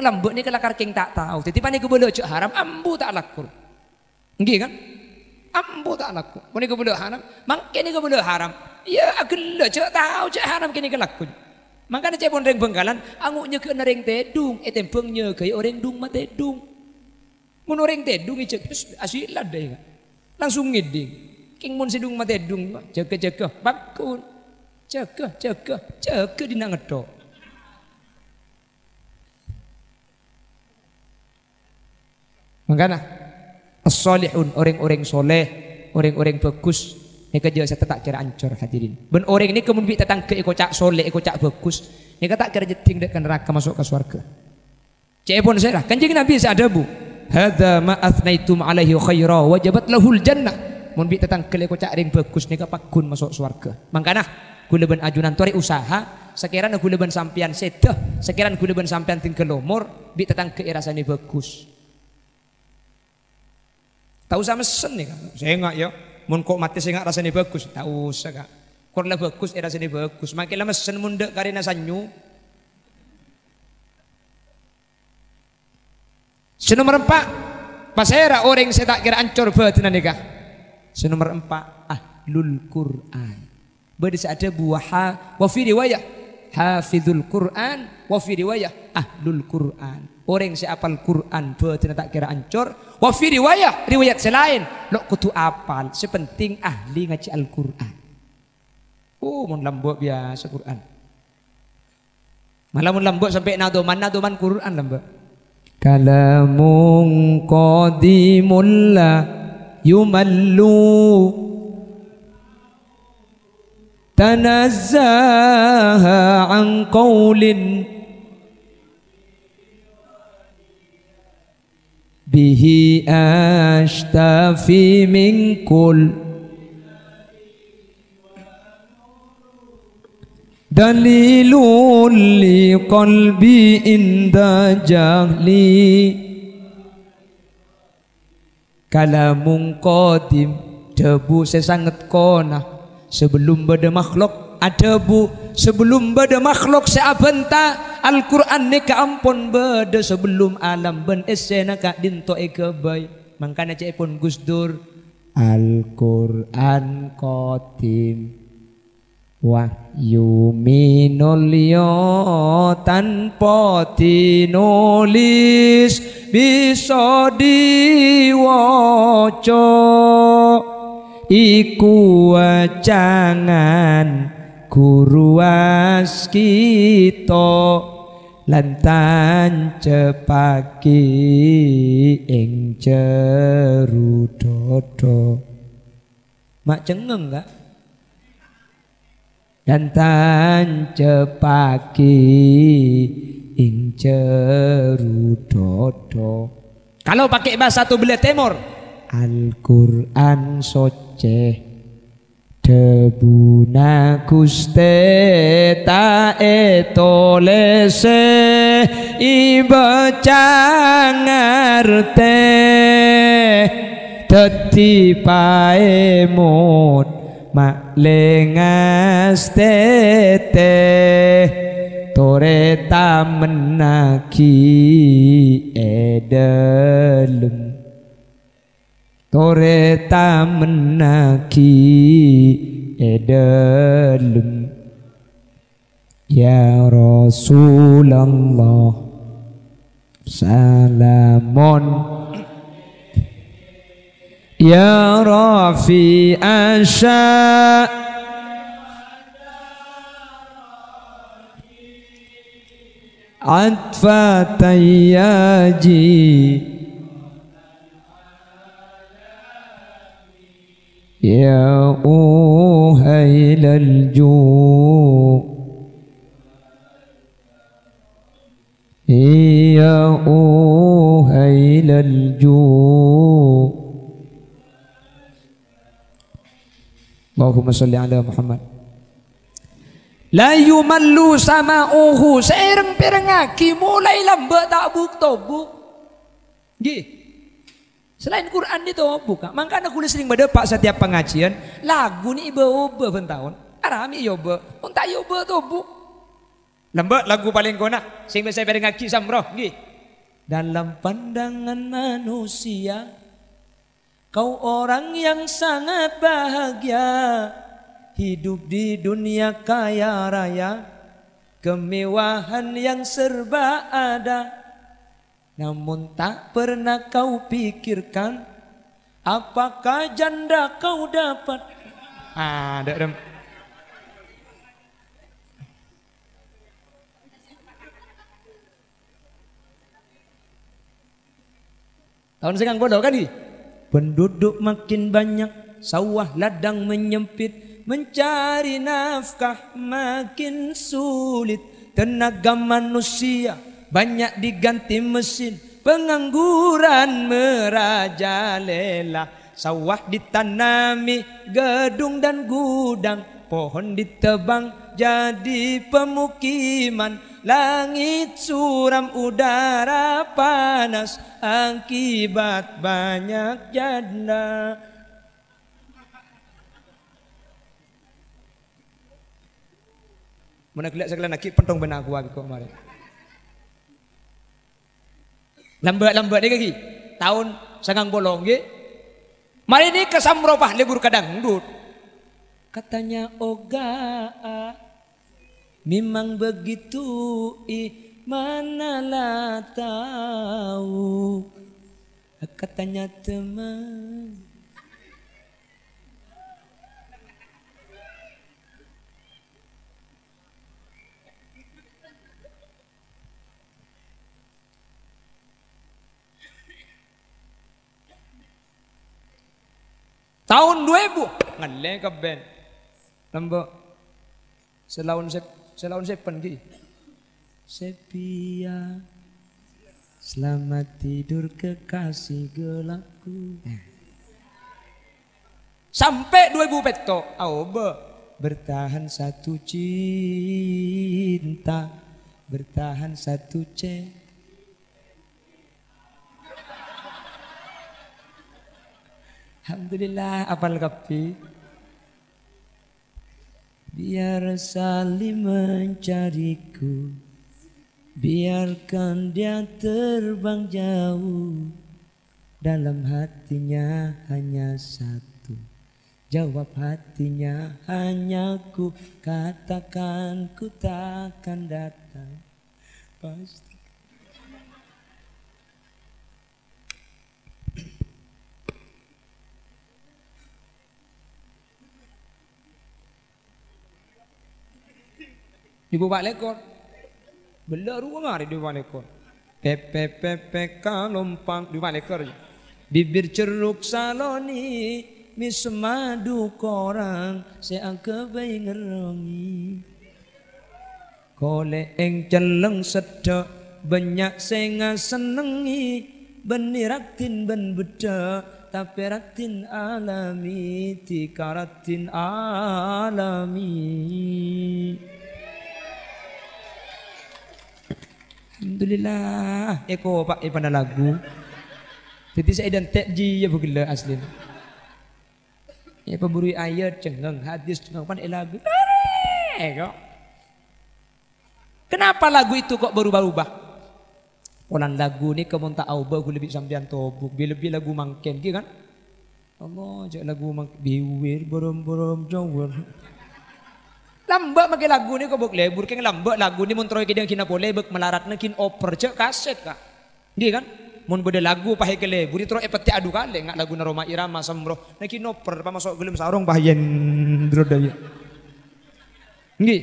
lambuk ni kelakar king tak tahu. Titipan ni kebelo cek haram, ambu tak lakur. Nggih kan? Ambu tak laku. Mun ni kebelo haram, makin ni kebelo haram. Ya agak cek tahu cek haram kini kelakun. Makanya cek pun ring Bengkalan, angunya ke nering tedung, tempengnya kayak orang dung mah tedung. Mun orang tedung cek asilah deh, langsung ngiding. King mun sidung mate dung jaga bakun. Jaga dina ngedok. Makanya as-salihun orang-orang soleh, orang-orang bagus. Ini kerja saya tak kira ancur hadirin. Ben orang ini kemudian datang ke cak soleh, cak bagus. Ini tak kira jeting dekat neraka masuk ke surga. Cek pun saya kanjeng Nabi seadabu. Hadza ma athnaitum alaihi khaira wajabat lahul jannah. Mun bi datang ke cak ring bagus nika pakun masuk surga. Makanya kula ben ajunan tori usaha sekiranya kula ben sampean sedah, sekiranya kula ben sampean tinggal lomor bi datang ke rasane bagus. Tahu sama mesen nih kan? Saya enggak ya. Mun kok mati saya enggak rasanya bagus. Tak usah kak. Kurang bagus rasanya bagus. Makin lama mesen mundek karena sanyu. Senomor 4. Pasera orang saya tak kira ancur batinan nikah. Senomor 4 ahlul Quran. Berdisa ada buah wa fi riwayah hafizul Quran wa fi riwayah ahlul Quran. Orang yang apal Quran betul tak kira ancur. Wa fi riwayat selain lo kutu apal sepenting ahli ngaji Al-Quran. Oh mun lambok biasa Quran. Malah mun lambok sampai nadoman Quran lambok. Kalamun qadimul la yumallu tanazzaha an qawlin bihi ashtafi min kul dalilun li qalbi inda jahli kalamun qadim debu sesangat kona sebelum bada makhluk ada bu sebelum bada makhluk seabenta Al-Quran ni ka ampun beda sebelum alam ben esena ka dinto ekebay mangkana cek pun Gusdur Al-Quran qadim wahyu minulyo tanpa tinulis bisa diwaca iku wacangan guru waskita lantan cepaki ing jeru dodo mak cengeng gak lantan cepaki ing jeru dodo. Kalau pakai bahasa Tubelia Timur Al-Quran soceh debuna Guste ta etolese ibaca ngarte dadi paemut mak lengas tete tore tamenaki edelem tore tamenaki edelem ya Rasulullah salamun ya Rafi asya atfa tayyaji ya uhailal ju' ya uhailal ju' Allahumma salli ala Muhammad la yumallu sama'uhu seireng pirengaki mulai lambat tak buk-tobuk gih. Selain Quran itu buka, makanya aku sering berdepak setiap pengajian lagu ni iba-iba pentahun, arami yoba, unta yoba tu bu, lembut lagu paling kona, sing saya bareng ngaki samroh, gih. Dalam pandangan manusia, kau orang yang sangat bahagia, hidup di dunia kaya raya, kemewahan yang serba ada. Namun tak pernah kau pikirkan Apakah janda kau dapat? Ada dem. Tahun sekarang bodoh kan nih? Penduduk makin banyak, sawah ladang menyempit, mencari nafkah makin sulit. Tenaga manusia banyak diganti mesin, pengangguran merajalela. Sawah ditanami gedung dan gudang, pohon ditebang jadi pemukiman. Langit suram, udara panas, akibat banyak janda. Mana kelihatan sekalian lagi pentong benak gua kok kemarin. Lambat-lambat ni kaki. Tahun sangang bolong ge. Mari ni ke Samropah libur kadangdut. Katanya Oga, memang begitu, manalah tahu. Katanya teman. Tahun 2000 ngaleng ke band. Lambok selaun sepen ki. Sepia selamat tidur kekasih gelapku. Sampai 2000 peto. Bertahan satu cinta, bertahan satu Alhamdulillah apal kapi. Biar saling mencariku, biarkan dia terbang jauh. Dalam hatinya hanya satu, jawab hatinya hanya ku. Katakan ku takkan datang, pasti. Di bawah lekor, bela rumah di bawah lekor. Pepe kalompang di bawah lekor. Bibir ceruk saloni, mis madu korang, seang kebai ngerongi. Kole eng celeng sedek, banyak senga senengi. Beniratin ben beda, tapi ratin alami, tikaratin alami. Alhamdulillah. Eko pak pada lagu. Jadi saya dan tekji ya begila asli. Ya pemburu ayat cengeng hadis cengeng pan lagu. Eko. Kenapa lagu itu kok berubah-ubah? Polan lagu ni kamu tak tahu bagus lebih sambian tobuk. Lebih lagu mangken gitu kan? Allah jak lagu mangken biwir borom jawar. Lambak makai lagu ni kau boleh burkeng lambak lagu ni montroi kidang kina boleh bek melarat nakin oper cek kaset kah, dia kan? Mon beda lagu pakai kele buri terus epeti adu kale ngak lagu naroma irama sambroh nakin oper pa masuk gelem sarong bahayan drodaya. Nggih.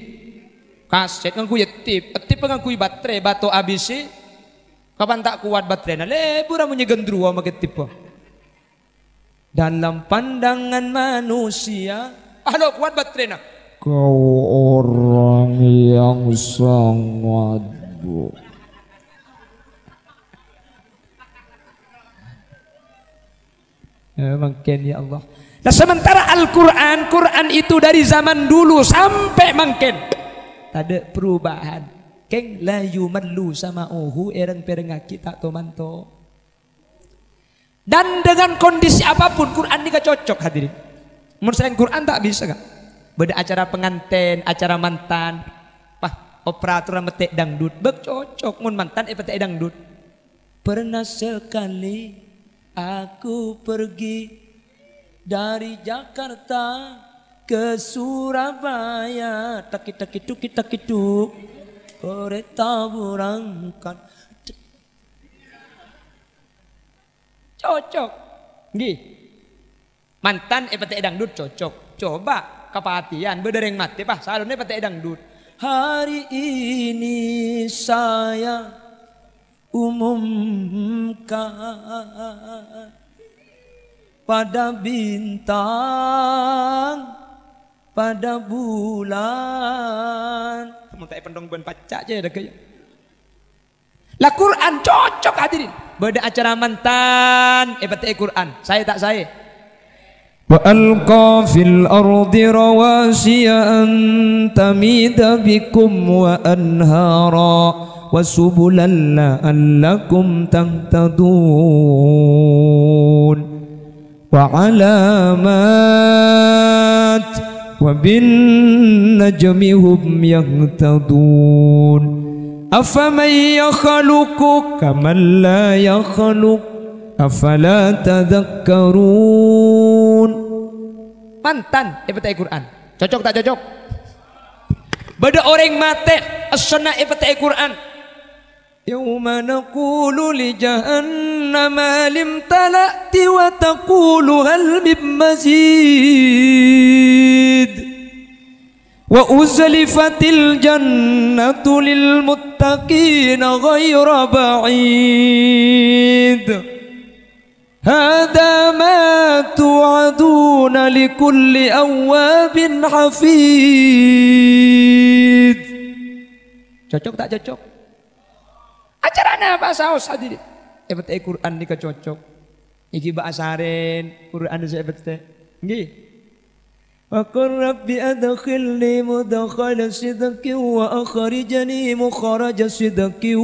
Kaset ngangku yetip, etip ngangku baterai bato ABC. Kapan tak kuat baterai na lebur amunnya gendruwa makai tip. Dalam pandangan manusia, halo kuat baterai na. Kau orang yang sangat buruk. Mungkin ya Allah. Nah sementara Quran itu dari zaman dulu sampai mungkin tak ada perubahan. Keng layu malu sama erang perengaki tak tomanto. Dan dengan kondisi apapun Quran ini gak cocok hadirin. Menurut saya Quran tak bisa gak? Beda acara pengantin, acara mantan, operator metek dangdut, bek cocok mun mantan petek dangdut. Pernah sekali aku pergi dari Jakarta ke Surabaya, takit kereta berangkat. Cocok, nggih. Mantan petek dangdut cocok. Coba kepatian bedereng mati pah salonnya petek dangdut. Hari ini saya umumkan pada bintang, pada bulan. Kamu tak pendong ben pacak aja ada kayak. Lah Quran cocok hadirin. Beda acara mantan, petek Quran. Saya tak saya. وألقى في الأرض رواسي أن تميد بكم وأنهارا وسبلا لعلكم تهتدون وعلامات وبالنجم هم يهتدون أفمن يخلق كمن لا يخلق أفلا تذكرون. Mantan petek Quran. Cocok tak cocok? Beda orang mate as-sunnah petek Quran. Yauma naqulu li jahannama lim talati wa taqulu hal min mazid. Wa uzlifatil jannatu lil muttaqina ghayra ba'id. Hada ma tu'aduna likulli awwabin hafid. Cocok tak cocok? Acaranya apa saus hadirin? Petek Quran nika cocok. Iki ba'asaren Quran saya petek. Nggih. Wa qur rabbi adkhilni mudkhala sidqi wa akhrijni mukhraja sidqi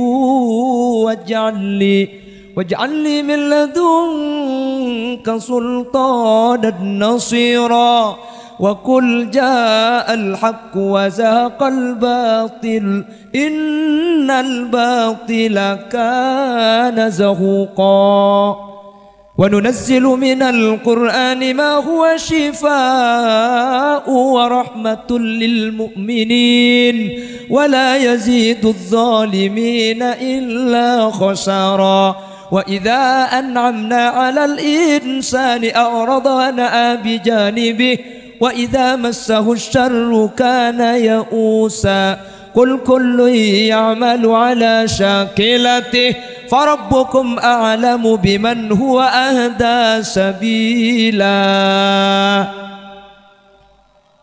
waj'al li min ladunka sultanan nasira wa qul ja'al haqq wa zahaqal batil innal batila kana zahuqa wa nunazzilu minal qur'ani ma huwa shifaa'un wa rahmatun lil mu'minin wa la yazidu adh-dhalimina illa khasara. وإذا أنعمنا على الإنسان أعرض ونأى بجانبه وإذا مسه الشر كان يئوسا قل كل يعمل على شاكلته فربكم أعلم بمن هو أهدى سبيلا.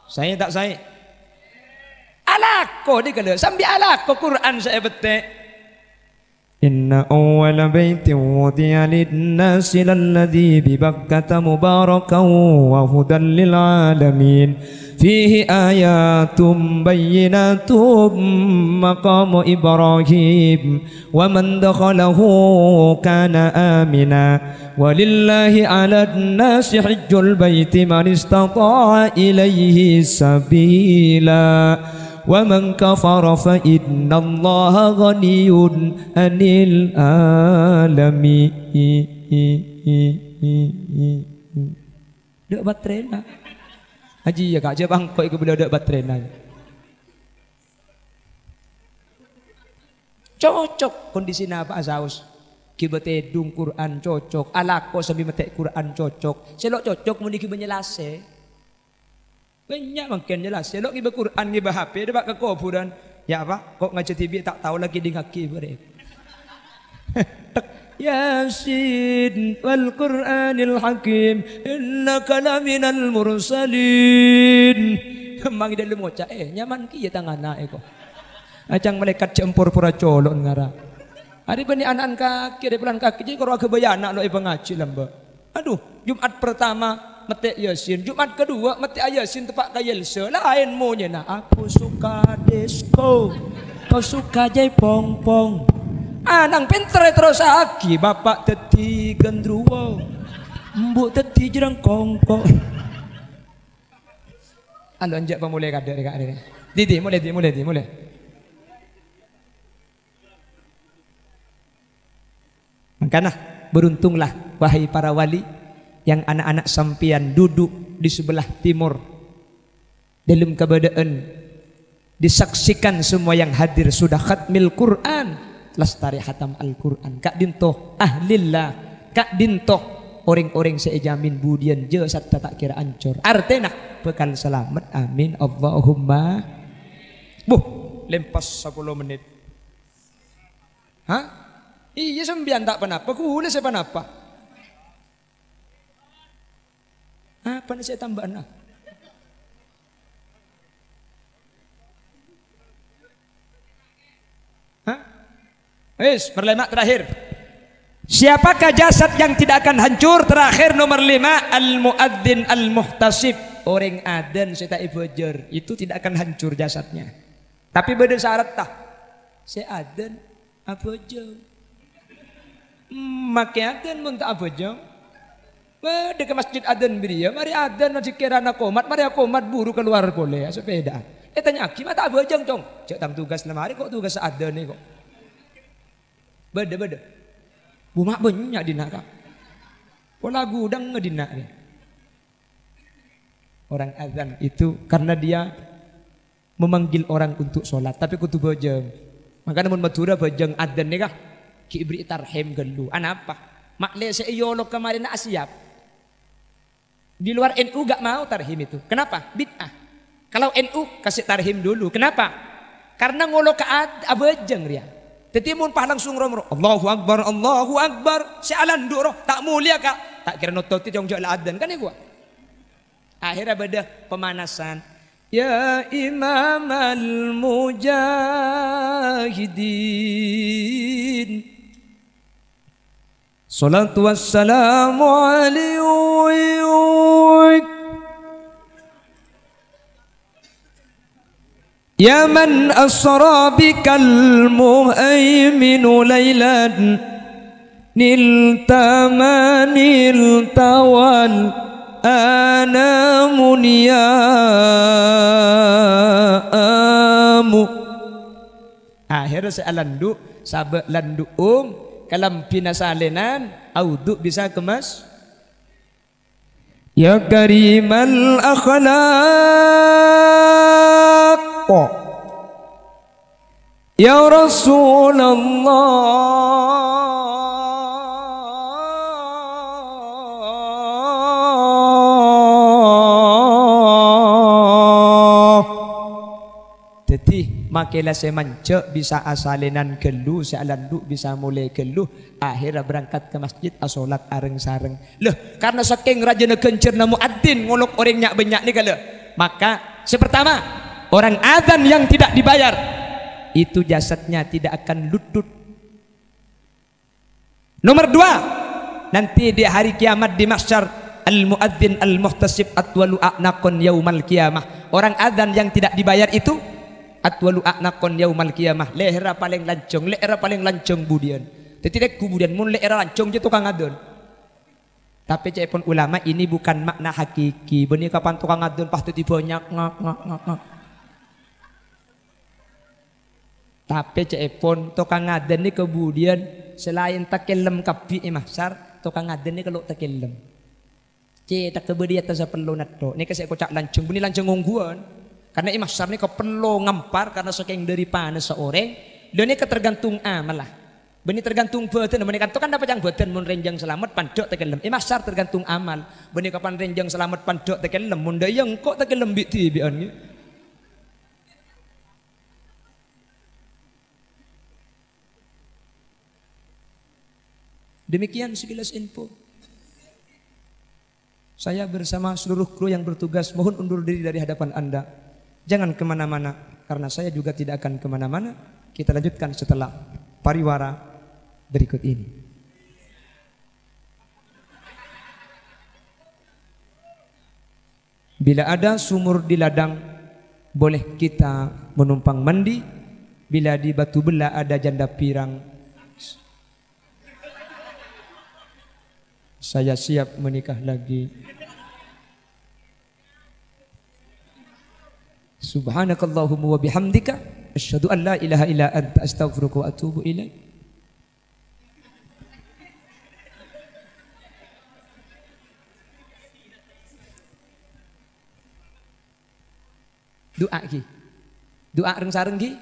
Saya tak saya. Alako dikala sambil alako Quran saya betek. إن أول بيت وضع للناس للذي ببكة مباركا وهدى للعالمين فيه آيات بينات مقام إبراهيم ومن دخله كان آمنا ولله على الناس حج البيت من استطاع إليه سبيلا ومن كفر فإن الله غني عن العالمين. Dek baterena. Haji ya kak je bang kau ikut beliau dek baterena. Cocok kondisi apa asaus. Kibete dung Quran cocok. Alako sambil metek Quran cocok. Selok cocok muni kibenyelase. Banyak makin jelas. Selok kita Quran kita HP, dia bak kekuburan. Ya apa? Kok ngaji TV tak tahu lagi di ngaki mereka. Yasin wal Quranil Hakim innaka laminal mursalin. Memang dia lu moca nyaman ki ya tangan kok. Acang malaikat cempur pura colon ngara. Hari bani anak kaki, ada pelan kaki. Jadi kalau kebaya anak lo pengaji lamba. Aduh, Jumat pertama metek Yasin, Jumat kedua metek Yasin tepak kayelse lain monya nah aku suka disco kau suka jai pong-pong anang pinter terus aki bapak teti gendruwo mbuk teti jerang kongkong alo anjak pemulai kadek dekat ini Didi mulai makanya beruntunglah wahai para wali yang anak-anak sampian duduk di sebelah timur dalam keadaan disaksikan semua yang hadir sudah khatmil Quran lestari hatam Al-Quran kak dintoh ahlillah kak dintoh orang-orang saya jamin budian je satta tak kira ancur. Artinya bekal selamat. Amin Allahumma. Lempas 10 menit. Hah? Iya sembian tak penapa. Kuhula saya penapa. Apa nih saya tambah nah? Hah? Wis, berlemak terakhir. Siapakah jasad yang tidak akan hancur? Terakhir nomor 5, al-muadzin al-muhtasib. Orang adzan saya tak ibajar, itu tidak akan hancur jasadnya. Tapi beda syarat tah. Saya adzan apa aja. Makai adzan mun tak apa aja. Beda ke masjid adzan beri ya. Mari adzan masjid kirana komat, mari komat buru keluar boleh sepeda. Tanya aki mata apa aja cong. Cek tang tugas lemari kok tugas adzan nih kok. Beda. Bumak banyak dina kak. Pola gudang ngedina dia. Orang azan itu karena dia memanggil orang untuk sholat. Tapi kutu bojeng. Makanya mun matura bojeng adzan nih kak. Ki ibri tarhim gelu. Anapa? Makle seiyolog kemarin na asyap. Di luar NU gak mau tarhim itu. Kenapa? Bid'ah. Kalau NU kasih tarhim dulu. Kenapa? Karena ngolok ke abojeng dia. Tetimun pah langsung romro. Allahu Akbar. Si alan duro tak mulia kak. Tak kira nototi yang jual adzan kan ya gua. Akhirnya beda pemanasan. Ya Imam al-Mujahidin. Salatu wassalamu alaihi. Ya man asra bikal muhaiminu laylan niltama niltawal anamun ya amu. Akhirnya saya landu sabak landu kalam pinasalenan auduk bisa kemas. Ya karimal akhlaq ya Rasulullah. Jadi makilah saya mancek bisa asalenan gelu, saya landu bisa mulai gelu. Akhirnya berangkat ke masjid asolat areng-sareng. Loh, karena saking rajana kencer namu adin ngolok orang nyak banyak nih kalau. Maka sepertama orang adzan yang tidak dibayar itu jasadnya tidak akan lutut. Nomor 2, nanti di hari kiamat di mahsyar al-muadzin al-muhtasib atwalu a'naqon yaumal kiamah. Orang adzan yang tidak dibayar itu atwalu a'naqon yaumal kiamah. Leher paling lancong budian. Tidak kemudian mun leher lancong je tukang adzan. Tapi cepon ulama ini bukan makna hakiki. Benih kapan tukang adzan pasti banyak ngak. Tapi cepon tukang adzan ini kemudian selain takelem kapi mahsyar, tukang adzan ini kalau takelem. Tak kebedi atas perlu nato. Ini kasih kocak lancung, benih lancung ngungguan. Karena mahsyar ini perlu ngampar karena saking dari panas seorang. Dan ini ketergantung malah. Benih tergantung badan, benih kan dapat yang badan mun renjang selamat pandok tekelem. Mahsyar tergantung amal. Benih kapan renjang selamat pandok tekelem, mun dayang kok tekelem biti bian. Demikian sekilas info. Saya bersama seluruh kru yang bertugas mohon undur diri dari hadapan Anda. Jangan kemana-mana karena saya juga tidak akan kemana-mana. Kita lanjutkan setelah pariwara berikut ini. Bila ada sumur di ladang, boleh kita menumpang mandi. Bila di batu belah ada janda pirang, saya siap menikah lagi. Subhanakallahumma wa bihamdika asyhadu an la ilaha illa anta astaghfiruka wa atubu ilaik. Doa ki. Doa areng sareng ki.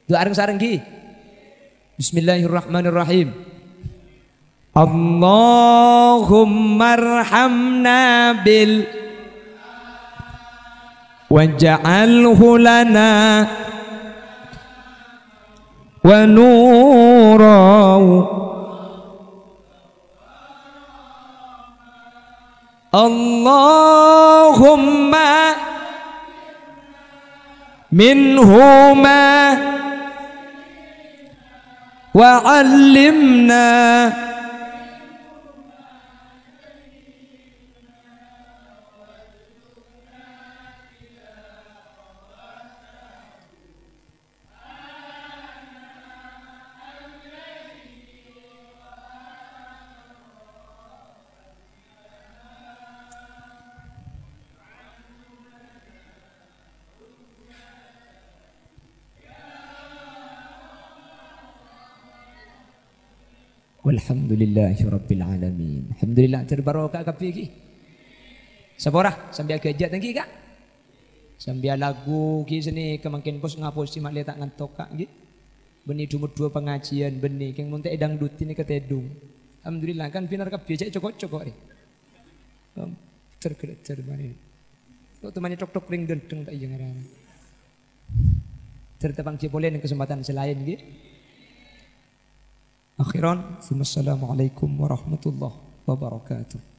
Doa areng sareng ki. Bismillahirrahmanirrahim. Allahumma arhamna bil waj'alhu lana wa nuran Allahumma minhuma wa 'allimna walhamdulillahi rabbil alamin. Alhamdulillah terbarokah kapi ki. Saborah sambil kerja tangki kak. Sambil lagu ki sini kemangkin bos ngapus si mak letak ngantok kak ki. Beni dumut dua pengajian beni keng munte edang duti ni ketedung. Alhamdulillah kan pinar kapi cek cokok-cokok ni. Tergelet mani. Kok temannya tok-tok ring dendeng tak iya ngarana. Tertebang boleh kesempatan selain ki. Akhiran, assalamualaikum warahmatullahi wabarakatuh.